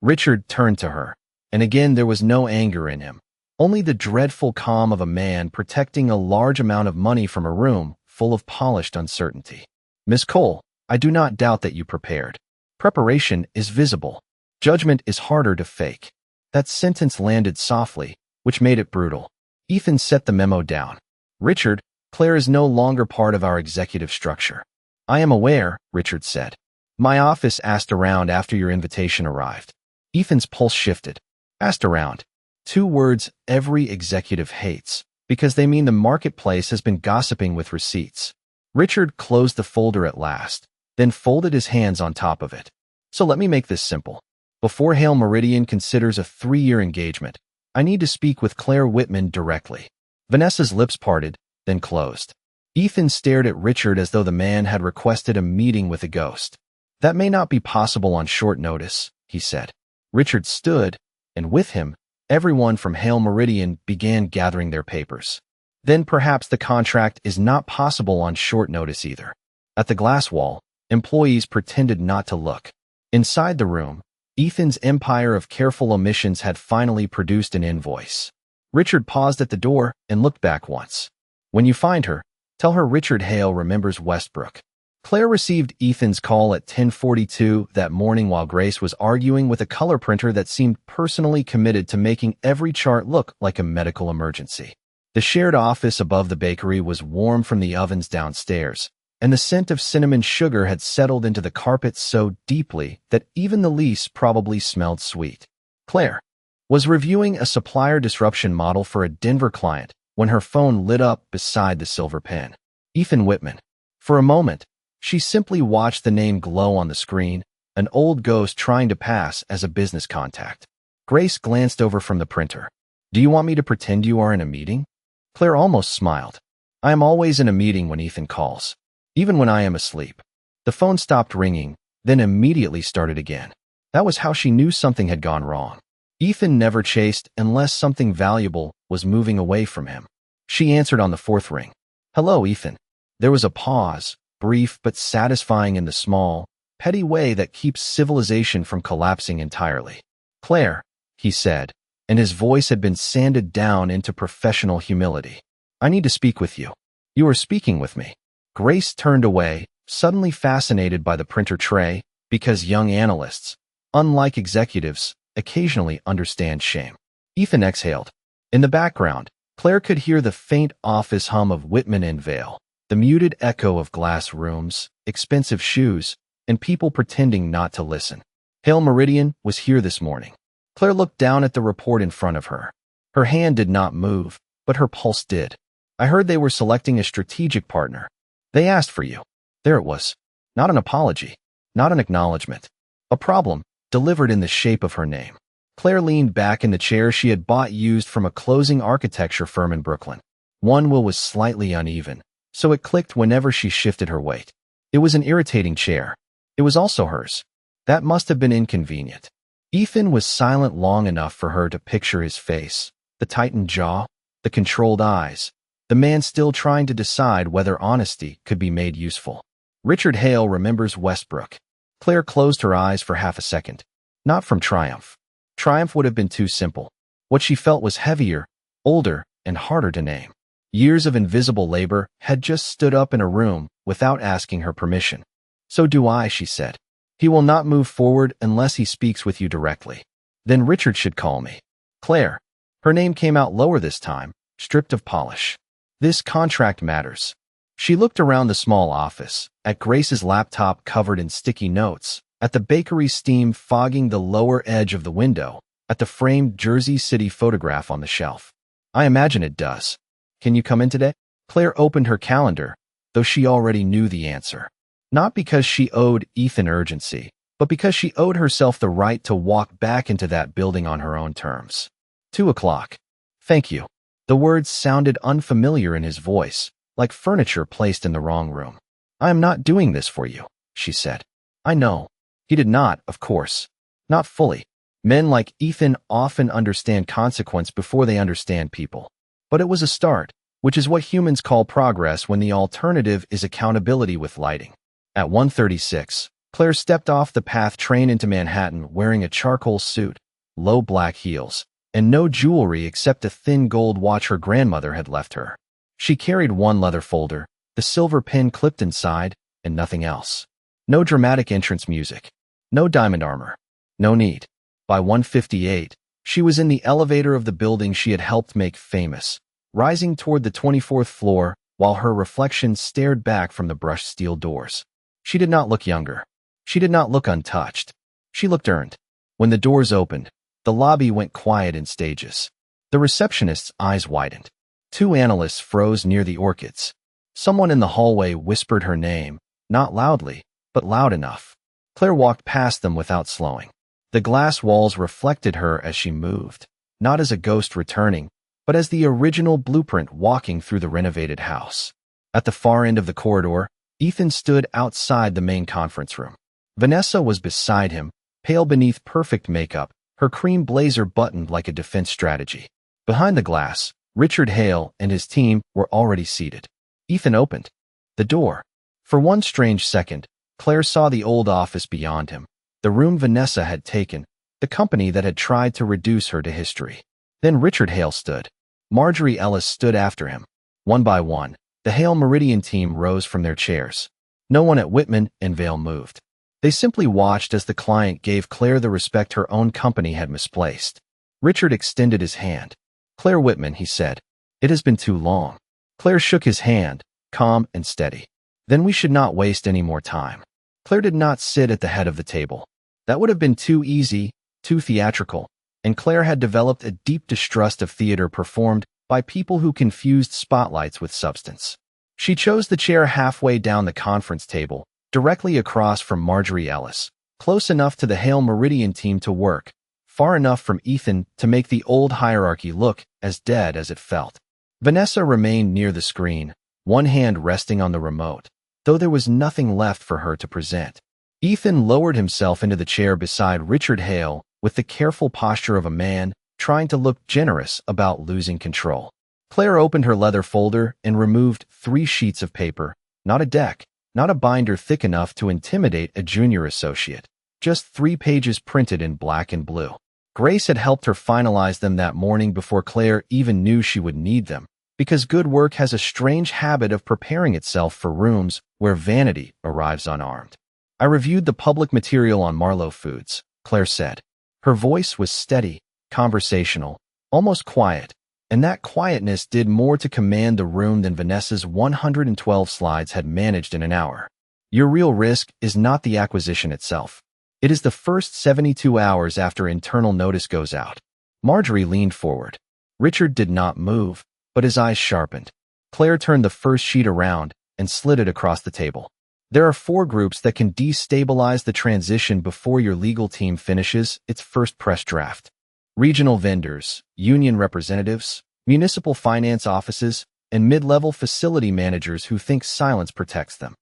[SPEAKER 1] Richard turned to her, and again there was no anger in him, only the dreadful calm of a man protecting a large amount of money from a room full of polished uncertainty. Miss Cole, I do not doubt that you prepared. Preparation is visible. Judgment is harder to fake. That sentence landed softly, which made it brutal. Ethan set the memo down. Richard, Claire is no longer part of our executive structure. I am aware, Richard said. My office asked around after your invitation arrived. Ethan's pulse shifted. Asked around. 2 words every executive hates, because they mean the marketplace has been gossiping with receipts. Richard closed the folder at last, then folded his hands on top of it. So let me make this simple. Before Hale Meridian considers a 3-year engagement, I need to speak with Claire Whitman directly. Vanessa's lips parted, then closed. Ethan stared at Richard as though the man had requested a meeting with a ghost. That may not be possible on short notice, he said. Richard stood, and with him, everyone from Hale Meridian began gathering their papers. Then perhaps the contract is not possible on short notice either. At the glass wall, employees pretended not to look. Inside the room, Ethan's empire of careful omissions had finally produced an invoice. Richard paused at the door and looked back once. When you find her, tell her Richard Hale remembers Westbrook. Claire received Ethan's call at 10:42 that morning while Grace was arguing with a color printer that seemed personally committed to making every chart look like a medical emergency. The shared office above the bakery was warm from the ovens downstairs, and the scent of cinnamon sugar had settled into the carpet so deeply that even the lease probably smelled sweet. Claire was reviewing a supplier disruption model for a Denver client when her phone lit up beside the silver pen. Ethan Whitman. For a moment, she simply watched the name glow on the screen, an old ghost trying to pass as a business contact. Grace glanced over from the printer. Do you want me to pretend you are in a meeting? Claire almost smiled. I am always in a meeting when Ethan calls. Even when I am asleep. The phone stopped ringing, then immediately started again. That was how she knew something had gone wrong. Ethan never chased unless something valuable was moving away from him. She answered on the fourth ring. "Hello, Ethan." There was a pause, brief but satisfying in the small, petty way that keeps civilization from collapsing entirely. "Claire," he said, and his voice had been sanded down into professional humility. "I need to speak with you." "You are speaking with me." Grace turned away, suddenly fascinated by the printer tray, because young analysts, unlike executives, occasionally understand shame. Ethan exhaled. In the background, Claire could hear the faint office hum of Whitman and Vale, the muted echo of glass rooms, expensive shoes, and people pretending not to listen. Hale Meridian was here this morning. Claire looked down at the report in front of her. Her hand did not move, but her pulse did. "I heard they were selecting a strategic partner. They asked for you." There it was. Not an apology, not an acknowledgement. A problem, delivered in the shape of her name. Claire leaned back in the chair she had bought used from a closing architecture firm in Brooklyn. One wheel was slightly uneven, so it clicked whenever she shifted her weight. It was an irritating chair. It was also hers. That must have been inconvenient. Ethan was silent long enough for her to picture his face, the tightened jaw, the controlled eyes, the man still trying to decide whether honesty could be made useful. Richard Hale remembers Westbrook. Claire closed her eyes for half a second. Not from triumph. Triumph would have been too simple. What she felt was heavier, older, and harder to name. Years of invisible labor had just stood up in a room without asking her permission. "So do I," she said. "He will not move forward unless he speaks with you directly. Then Richard should call me." Claire. Her name came out lower this time, stripped of polish. "This contract matters." She looked around the small office, at Grace's laptop covered in sticky notes, at the bakery steam fogging the lower edge of the window, at the framed Jersey City photograph on the shelf. "I imagine it does. Can you come in today?" Claire opened her calendar, though she already knew the answer. Not because she owed Ethan urgency, but because she owed herself the right to walk back into that building on her own terms. 2 o'clock. "Thank you." The words sounded unfamiliar in his voice, like furniture placed in the wrong room. "I am not doing this for you," she said. "I know." He did not, of course. Not fully. Men like Ethan often understand consequence before they understand people. But it was a start, which is what humans call progress when the alternative is accountability with lighting. At 1:36, Claire stepped off the PATH train into Manhattan wearing a charcoal suit, low black heels, and no jewelry except a thin gold watch her grandmother had left her. She carried one leather folder, the silver pin clipped inside, and nothing else. No dramatic entrance music. No diamond armor. No need. By 1:58, she was in the elevator of the building she had helped make famous, rising toward the 24th floor while her reflection stared back from the brushed steel doors. She did not look younger. She did not look untouched. She looked earned. When the doors opened, the lobby went quiet in stages. The receptionist's eyes widened. 2 analysts froze near the orchids. Someone in the hallway whispered her name, not loudly, but loud enough. Claire walked past them without slowing. The glass walls reflected her as she moved, not as a ghost returning, but as the original blueprint walking through the renovated house. At the far end of the corridor, Ethan stood outside the main conference room. Vanessa was beside him, pale beneath perfect makeup, her cream blazer buttoned like a defense strategy. Behind the glass, Richard Hale and his team were already seated. Ethan opened the door. For one strange second, Claire saw the old office beyond him, the room Vanessa had taken, the company that had tried to reduce her to history. Then Richard Hale stood. Marjorie Ellis stood after him. One by one, the Hale Meridian team rose from their chairs. No one at Whitman and Vale moved. They simply watched as the client gave Claire the respect her own company had misplaced. Richard extended his hand. "Claire Whitman," he said. "It has been too long." Claire shook his hand, calm and steady. "Then we should not waste any more time." Claire did not sit at the head of the table. That would have been too easy, too theatrical, and Claire had developed a deep distrust of theater performed by people who confused spotlights with substance. She chose the chair halfway down the conference table, directly across from Marjorie Ellis, close enough to the Hale Meridian team to work, far enough from Ethan to make the old hierarchy look as dead as it felt. Vanessa remained near the screen, one hand resting on the remote, though there was nothing left for her to present. Ethan lowered himself into the chair beside Richard Hale, with the careful posture of a man trying to look generous about losing control. Claire opened her leather folder and removed 3 sheets of paper, not a deck, not a binder thick enough to intimidate a junior associate, just 3 pages printed in black and blue. Grace had helped her finalize them that morning before Claire even knew she would need them, because good work has a strange habit of preparing itself for rooms where vanity arrives unarmed. I reviewed the public material on Marlowe Foods, Claire said. Her voice was steady, conversational, almost quiet, and that quietness did more to command the room than Vanessa's 112 slides had managed in an hour. Your real risk is not the acquisition itself. It is the first 72 hours after internal notice goes out. Marjorie leaned forward. Richard did not move, but his eyes sharpened. Claire turned the first sheet around and slid it across the table. There are 4 groups that can destabilize the transition before your legal team finishes its first press draft. Regional vendors, union representatives, municipal finance offices, and mid-level facility managers who think silence protects them.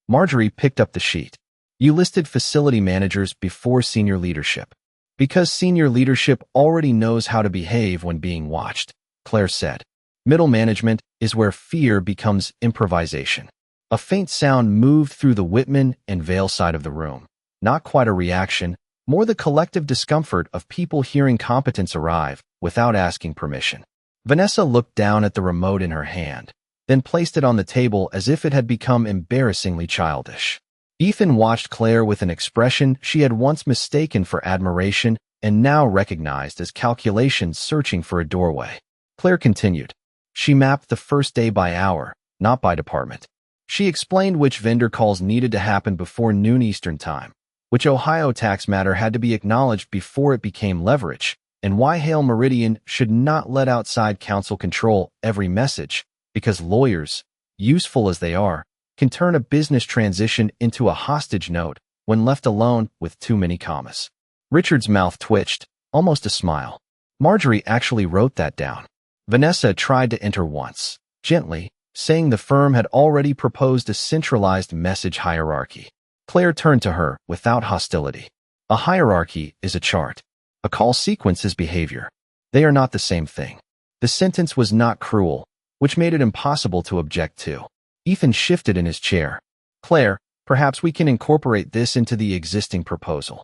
[SPEAKER 1] Marjorie picked up the sheet. You listed facility managers before senior leadership. Because senior leadership already knows how to behave when being watched, Claire said. Middle management is where fear becomes improvisation. A faint sound moved through the Whitman and Vale side of the room. Not quite a reaction, more the collective discomfort of people hearing competence arrive without asking permission. Vanessa looked down at the remote in her hand, then placed it on the table as if it had become embarrassingly childish. Ethan watched Claire with an expression she had once mistaken for admiration and now recognized as calculation searching for a doorway. Claire continued. She mapped the first day by hour, not by department. She explained which vendor calls needed to happen before noon Eastern Time, which Ohio tax matter had to be acknowledged before it became leverage, and why Hale Meridian should not let outside counsel control every message, because lawyers, useful as they are, can turn a business transition into a hostage note when left alone with too many commas. Richard's mouth twitched, almost a smile. Marjorie actually wrote that down. Vanessa tried to enter once, gently, saying the firm had already proposed a centralized message hierarchy. Claire turned to her without hostility. A hierarchy is a chart. A call sequence is behavior. They are not the same thing. The sentence was not cruel, which made it impossible to object to. Ethan shifted in his chair. Claire, perhaps we can incorporate this into the existing proposal.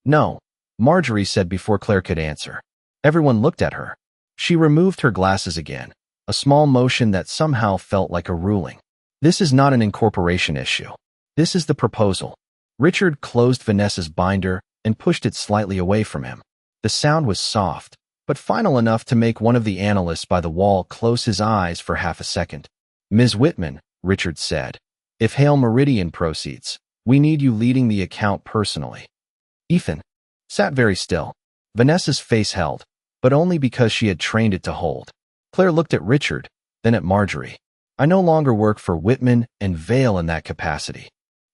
[SPEAKER 1] No, Marjorie said before Claire could answer. Everyone looked at her. She removed her glasses again, a small motion that somehow felt like a ruling. This is not an incorporation issue. This is the proposal. Richard closed Vanessa's binder and pushed it slightly away from him. The sound was soft, but final enough to make one of the analysts by the wall close his eyes for half a second. Ms. Whitman, Richard said, if Hale Meridian proceeds, we need you leading the account personally. Ethan sat very still. Vanessa's face held, but only because she had trained it to hold. Claire looked at Richard, then at Marjorie. I no longer work for Whitman and Vale in that capacity.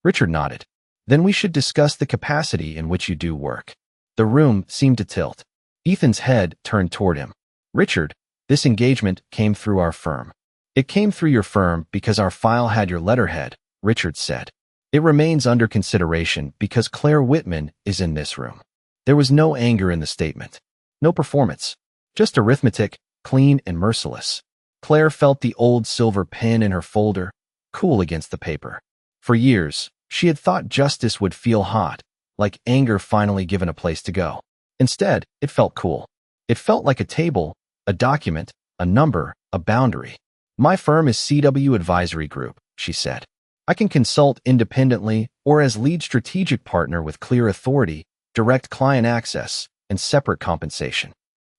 [SPEAKER 1] Richard nodded. Then we should discuss the capacity in which you do work. The room seemed to tilt. Ethan's head turned toward him. Richard, this engagement came through our firm. It came through your firm because our file had your letterhead, Richard said. It remains under consideration because Claire Whitman is in this room. There was no anger in the statement. No performance. Just arithmetic, clean and merciless. Claire felt the old silver pen in her folder, cool against the paper. For years, she had thought justice would feel hot, like anger finally given a place to go. Instead, it felt cool. It felt like a table, a document, a number, a boundary. My firm is CW Advisory Group, she said. I can consult independently or as lead strategic partner with clear authority, direct client access, and separate compensation.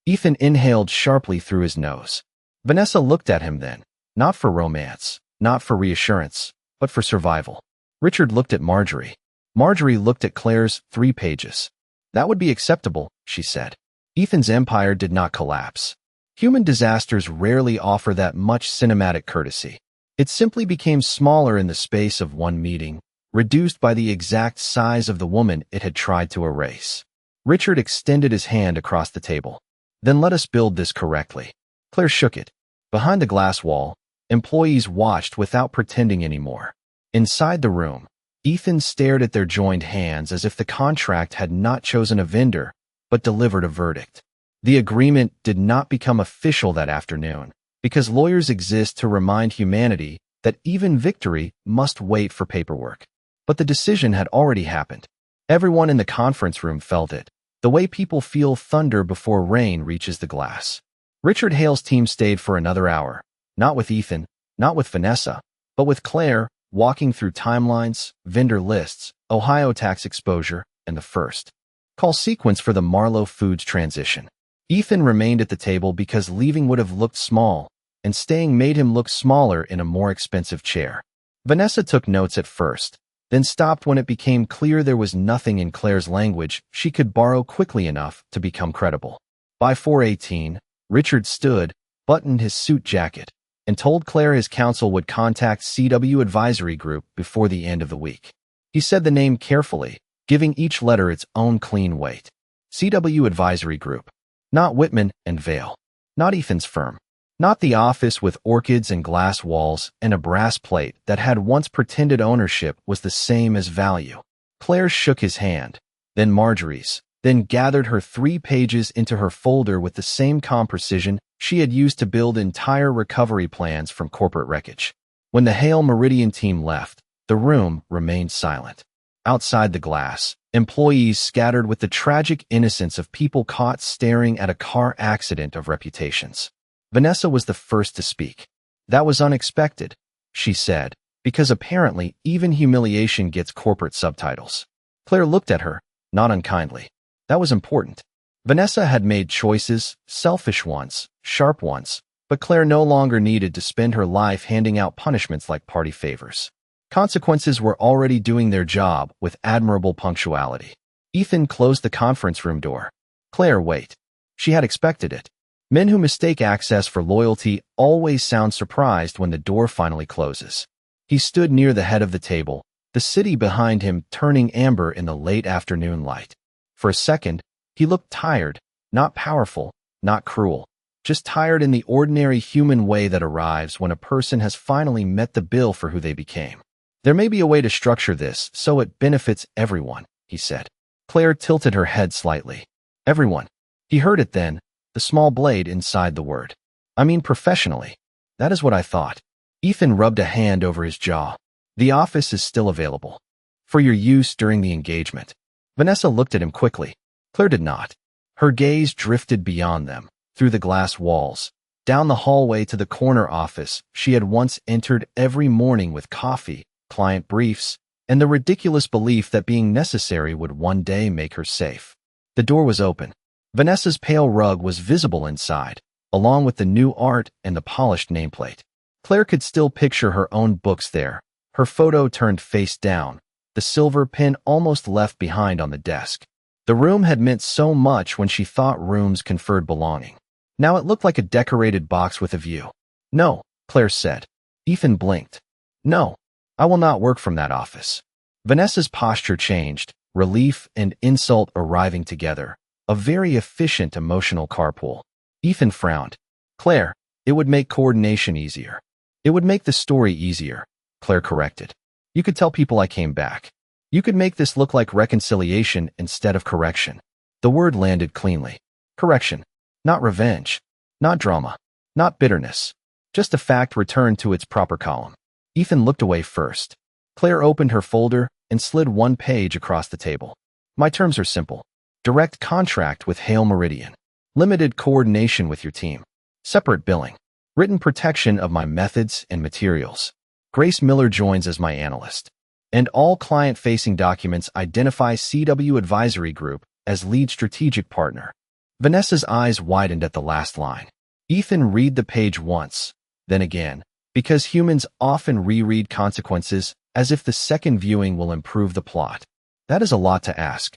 [SPEAKER 1] Ethan inhaled sharply through his nose. Vanessa looked at him then, not for romance, not for reassurance, but for survival. Richard looked at Marjorie. Marjorie looked at Claire's 3 pages. That would be acceptable, she said. Ethan's empire did not collapse. Human disasters rarely offer that much cinematic courtesy. It simply became smaller in the space of one meeting, reduced by the exact size of the woman it had tried to erase. Richard extended his hand across the table. Then let us build this correctly. Claire shook it. Behind the glass wall, employees watched without pretending anymore. Inside the room, Ethan stared at their joined hands as if the contract had not chosen a vendor, but delivered a verdict. The agreement did not become official that afternoon, because lawyers exist to remind humanity that even victory must wait for paperwork. But the decision had already happened. Everyone in the conference room felt it, the way people feel thunder before rain reaches the glass. Richard Hale's team stayed for another hour, not with Ethan, not with Vanessa, but with Claire, walking through timelines, vendor lists, Ohio tax exposure, and the first call sequence for the Marlowe Foods transition. Ethan remained at the table because leaving would have looked small, and staying made him look smaller in a more expensive chair. Vanessa took notes at first, then stopped when it became clear there was nothing in Claire's language she could borrow quickly enough to become credible. By 4:18, Richard stood, buttoned his suit jacket, and told Claire his counsel would contact CW Advisory Group before the end of the week. He said the name carefully, giving each letter its own clean weight. CW Advisory Group. Not Whitman and Vale. Not Ethan's firm. Not the office with orchids and glass walls and a brass plate that had once pretended ownership was the same as value. Claire shook his hand, then Marjorie's, then gathered her 3 pages into her folder with the same calm precision she had used to build entire recovery plans from corporate wreckage. When the Hale Meridian team left, the room remained silent. Outside the glass, employees scattered with the tragic innocence of people caught staring at a car accident of reputations. Vanessa was the first to speak. That was unexpected, she said, because apparently even humiliation gets corporate subtitles. Claire looked at her, not unkindly. That was important. Vanessa had made choices, selfish ones, sharp ones, but Claire no longer needed to spend her life handing out punishments like party favors. Consequences were already doing their job with admirable punctuality. Ethan closed the conference room door. Claire, wait. She had expected it. Men who mistake access for loyalty always sound surprised when the door finally closes. He stood near the head of the table, the city behind him turning amber in the late afternoon light. For a second, he looked tired, not powerful, not cruel, just tired in the ordinary human way that arrives when a person has finally met the bill for who they became. There may be a way to structure this so it benefits everyone, he said. Claire tilted her head slightly. Everyone. He heard it then, the small blade inside the word. I mean professionally. That is what I thought. Ethan rubbed a hand over his jaw. The office is still available. For your use during the engagement. Vanessa looked at him quickly. Claire did not. Her gaze drifted beyond them, through the glass walls, down the hallway to the corner office she had once entered every morning with coffee, client briefs, and the ridiculous belief that being necessary would one day make her safe. The door was open. Vanessa's pale rug was visible inside, along with the new art and the polished nameplate. Claire could still picture her own books there, her photo turned face down, the silver pen almost left behind on the desk. The room had meant so much when she thought rooms conferred belonging. Now it looked like a decorated box with a view. No, Claire said. Ethan blinked. No, I will not work from that office. Vanessa's posture changed, relief and insult arriving together. A very efficient emotional carpool. Ethan frowned. Claire, it would make coordination easier. It would make the story easier, Claire corrected. You could tell people I came back. You could make this look like reconciliation instead of correction. The word landed cleanly. Correction. Not revenge. Not drama. Not bitterness. Just a fact returned to its proper column. Ethan looked away first. Claire opened her folder and slid 1 page across the table. My terms are simple. Direct contract with Hale Meridian. Limited coordination with your team. Separate billing. Written protection of my methods and materials. Grace Miller joins as my analyst. And all client-facing documents identify CW Advisory Group as lead strategic partner. Vanessa's eyes widened at the last line. Ethan read the page once, then again, because humans often reread consequences as if the second viewing will improve the plot. That is a lot to ask.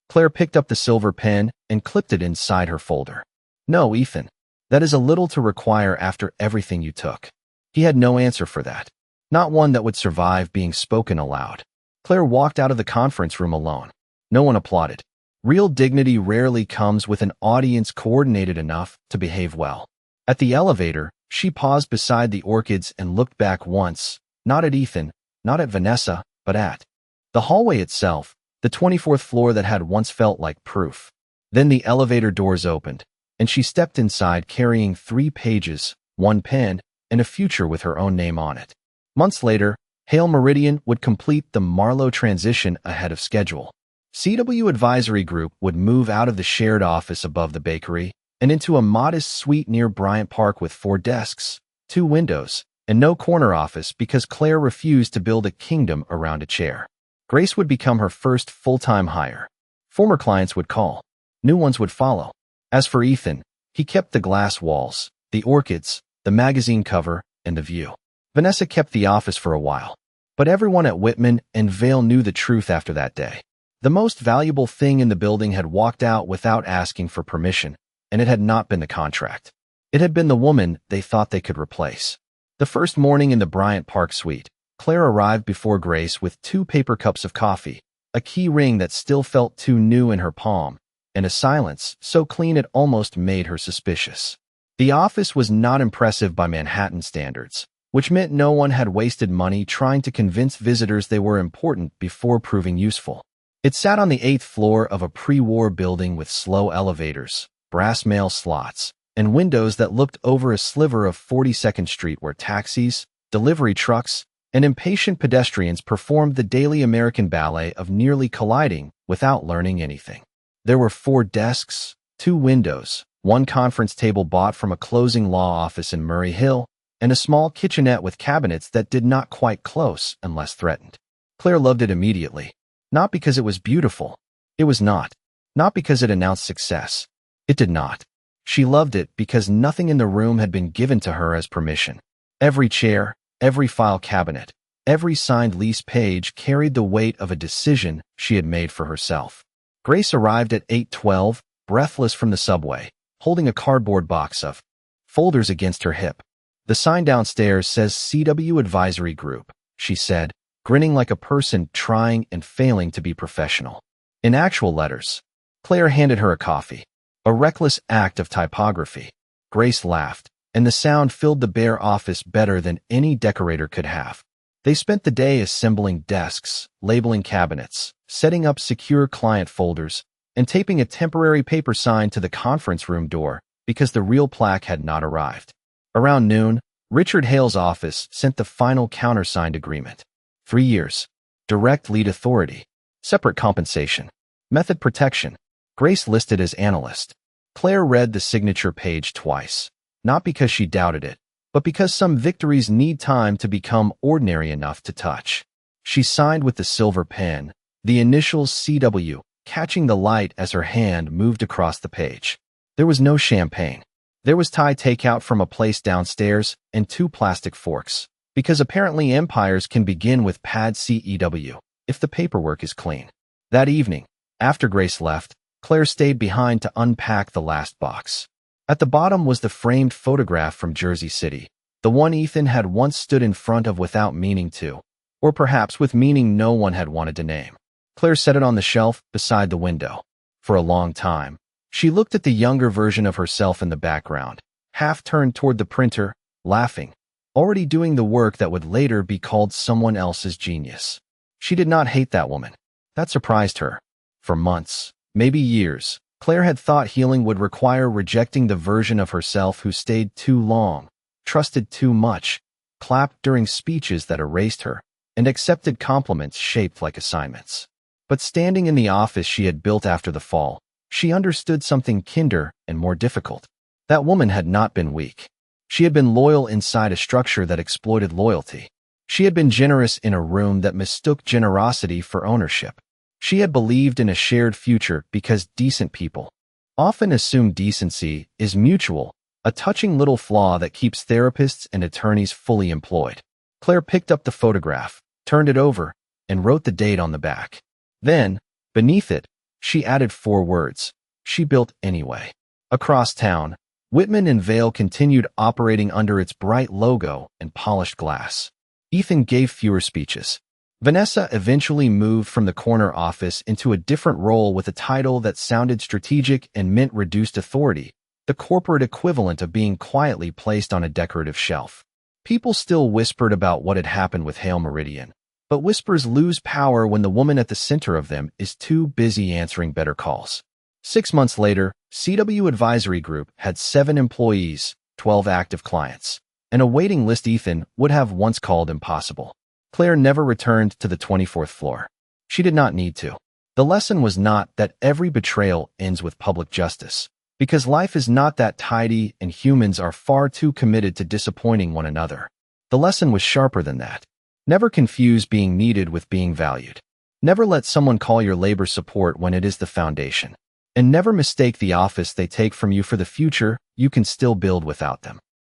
[SPEAKER 1] Claire picked up the silver pen and clipped it inside her folder. No, Ethan. That is a little to require after everything you took. He had no answer for that. Not one that would survive being spoken aloud. Claire walked out of the conference room alone. No one applauded. Real dignity rarely comes with an audience coordinated enough to behave well. At the elevator, she paused beside the orchids and looked back once, not at Ethan, not at Vanessa, but at the hallway itself, the 24th floor that had once felt like proof. Then the elevator doors opened, and she stepped inside carrying 3 pages, 1 pen, and a future with her own name on it. Months later, Hale Meridian would complete the Marlowe transition ahead of schedule. CW Advisory Group would move out of the shared office above the bakery and into a modest suite near Bryant Park with 4 desks, 2 windows, and no corner office because Claire refused to build a kingdom around a chair. Grace would become her first full-time hire. Former clients would call. New ones would follow. As for Ethan, he kept the glass walls, the orchids, the magazine cover, and the view. Vanessa kept the office for a while. But everyone at Whitman and Vale knew the truth after that day. The most valuable thing in the building had walked out without asking for permission, and it had not been the contract. It had been the woman they thought they could replace. The first morning in the Bryant Park suite, Claire arrived before Grace with 2 paper cups of coffee, a key ring that still felt too new in her palm, and a silence so clean it almost made her suspicious. The office was not impressive by Manhattan standards, which meant no one had wasted money trying to convince visitors they were important before proving useful. It sat on the 8th floor of a pre-war building with slow elevators, brass mail slots, and windows that looked over a sliver of 42nd Street where taxis, delivery trucks, and impatient pedestrians performed the daily American ballet of nearly colliding without learning anything. There were 4 desks, 2 windows, 1 conference table bought from a closing law office in Murray Hill, and a small kitchenette with cabinets that did not quite close unless threatened. Claire loved it immediately. Not because it was beautiful. It was not. Not because it announced success. It did not. She loved it because nothing in the room had been given to her as permission. Every chair, every file cabinet, every signed lease page carried the weight of a decision she had made for herself. Grace arrived at 8:12, breathless from the subway, holding a cardboard box of folders against her hip. "The sign downstairs says CW Advisory Group," she said, grinning like a person trying and failing to be professional. In actual letters. Claire handed her a coffee. A reckless act of typography. Grace laughed, and the sound filled the bare office better than any decorator could have. They spent the day assembling desks, labeling cabinets, setting up secure client folders, and taping a temporary paper sign to the conference room door because the real plaque had not arrived. Around noon, Richard Hale's office sent the final countersigned agreement. 3 years. Direct lead authority. Separate compensation. Method protection. Grace listed as analyst. Claire read the signature page twice, not because she doubted it, but because some victories need time to become ordinary enough to touch. She signed with the silver pen, the initials CW, catching the light as her hand moved across the page. There was no champagne. There was Thai takeout from a place downstairs and 2 plastic forks, because apparently empires can begin with pad CEW, if the paperwork is clean. That evening, after Grace left, Claire stayed behind to unpack the last box. At the bottom was the framed photograph from Jersey City, the one Ethan had once stood in front of without meaning to, or perhaps with meaning no one had wanted to name. Claire set it on the shelf beside the window. For a long time, she looked at the younger version of herself in the background, half turned toward the printer, laughing, already doing the work that would later be called someone else's genius. She did not hate that woman. That surprised her. For months, maybe years, Claire had thought healing would require rejecting the version of herself who stayed too long, trusted too much, clapped during speeches that erased her, and accepted compliments shaped like assignments. But standing in the office she had built after the fall, she understood something kinder and more difficult. That woman had not been weak. She had been loyal inside a structure that exploited loyalty. She had been generous in a room that mistook generosity for ownership. She had believed in a shared future because decent people often assume decency is mutual, a touching little flaw that keeps therapists and attorneys fully employed. Claire picked up the photograph, turned it over, and wrote the date on the back. Then, beneath it, she added 4 words. She built anyway. Across town, Whitman and Vale continued operating under its bright logo and polished glass. Ethan gave fewer speeches. Vanessa eventually moved from the corner office into a different role with a title that sounded strategic and meant reduced authority, the corporate equivalent of being quietly placed on a decorative shelf. People still whispered about what had happened with Hale Meridian, but whispers lose power when the woman at the center of them is too busy answering better calls. 6 months later, CW Advisory Group had 7 employees, 12 active clients, and a waiting list Ethan would have once called impossible. Claire never returned to the 24th floor. She did not need to. The lesson was not that every betrayal ends with public justice, because life is not that tidy and humans are far too committed to disappointing one another. The lesson was sharper than that. Never confuse being needed with being valued. Never let someone call your labor support when it is the foundation. And never mistake the office they take from you for the future you can still build without them.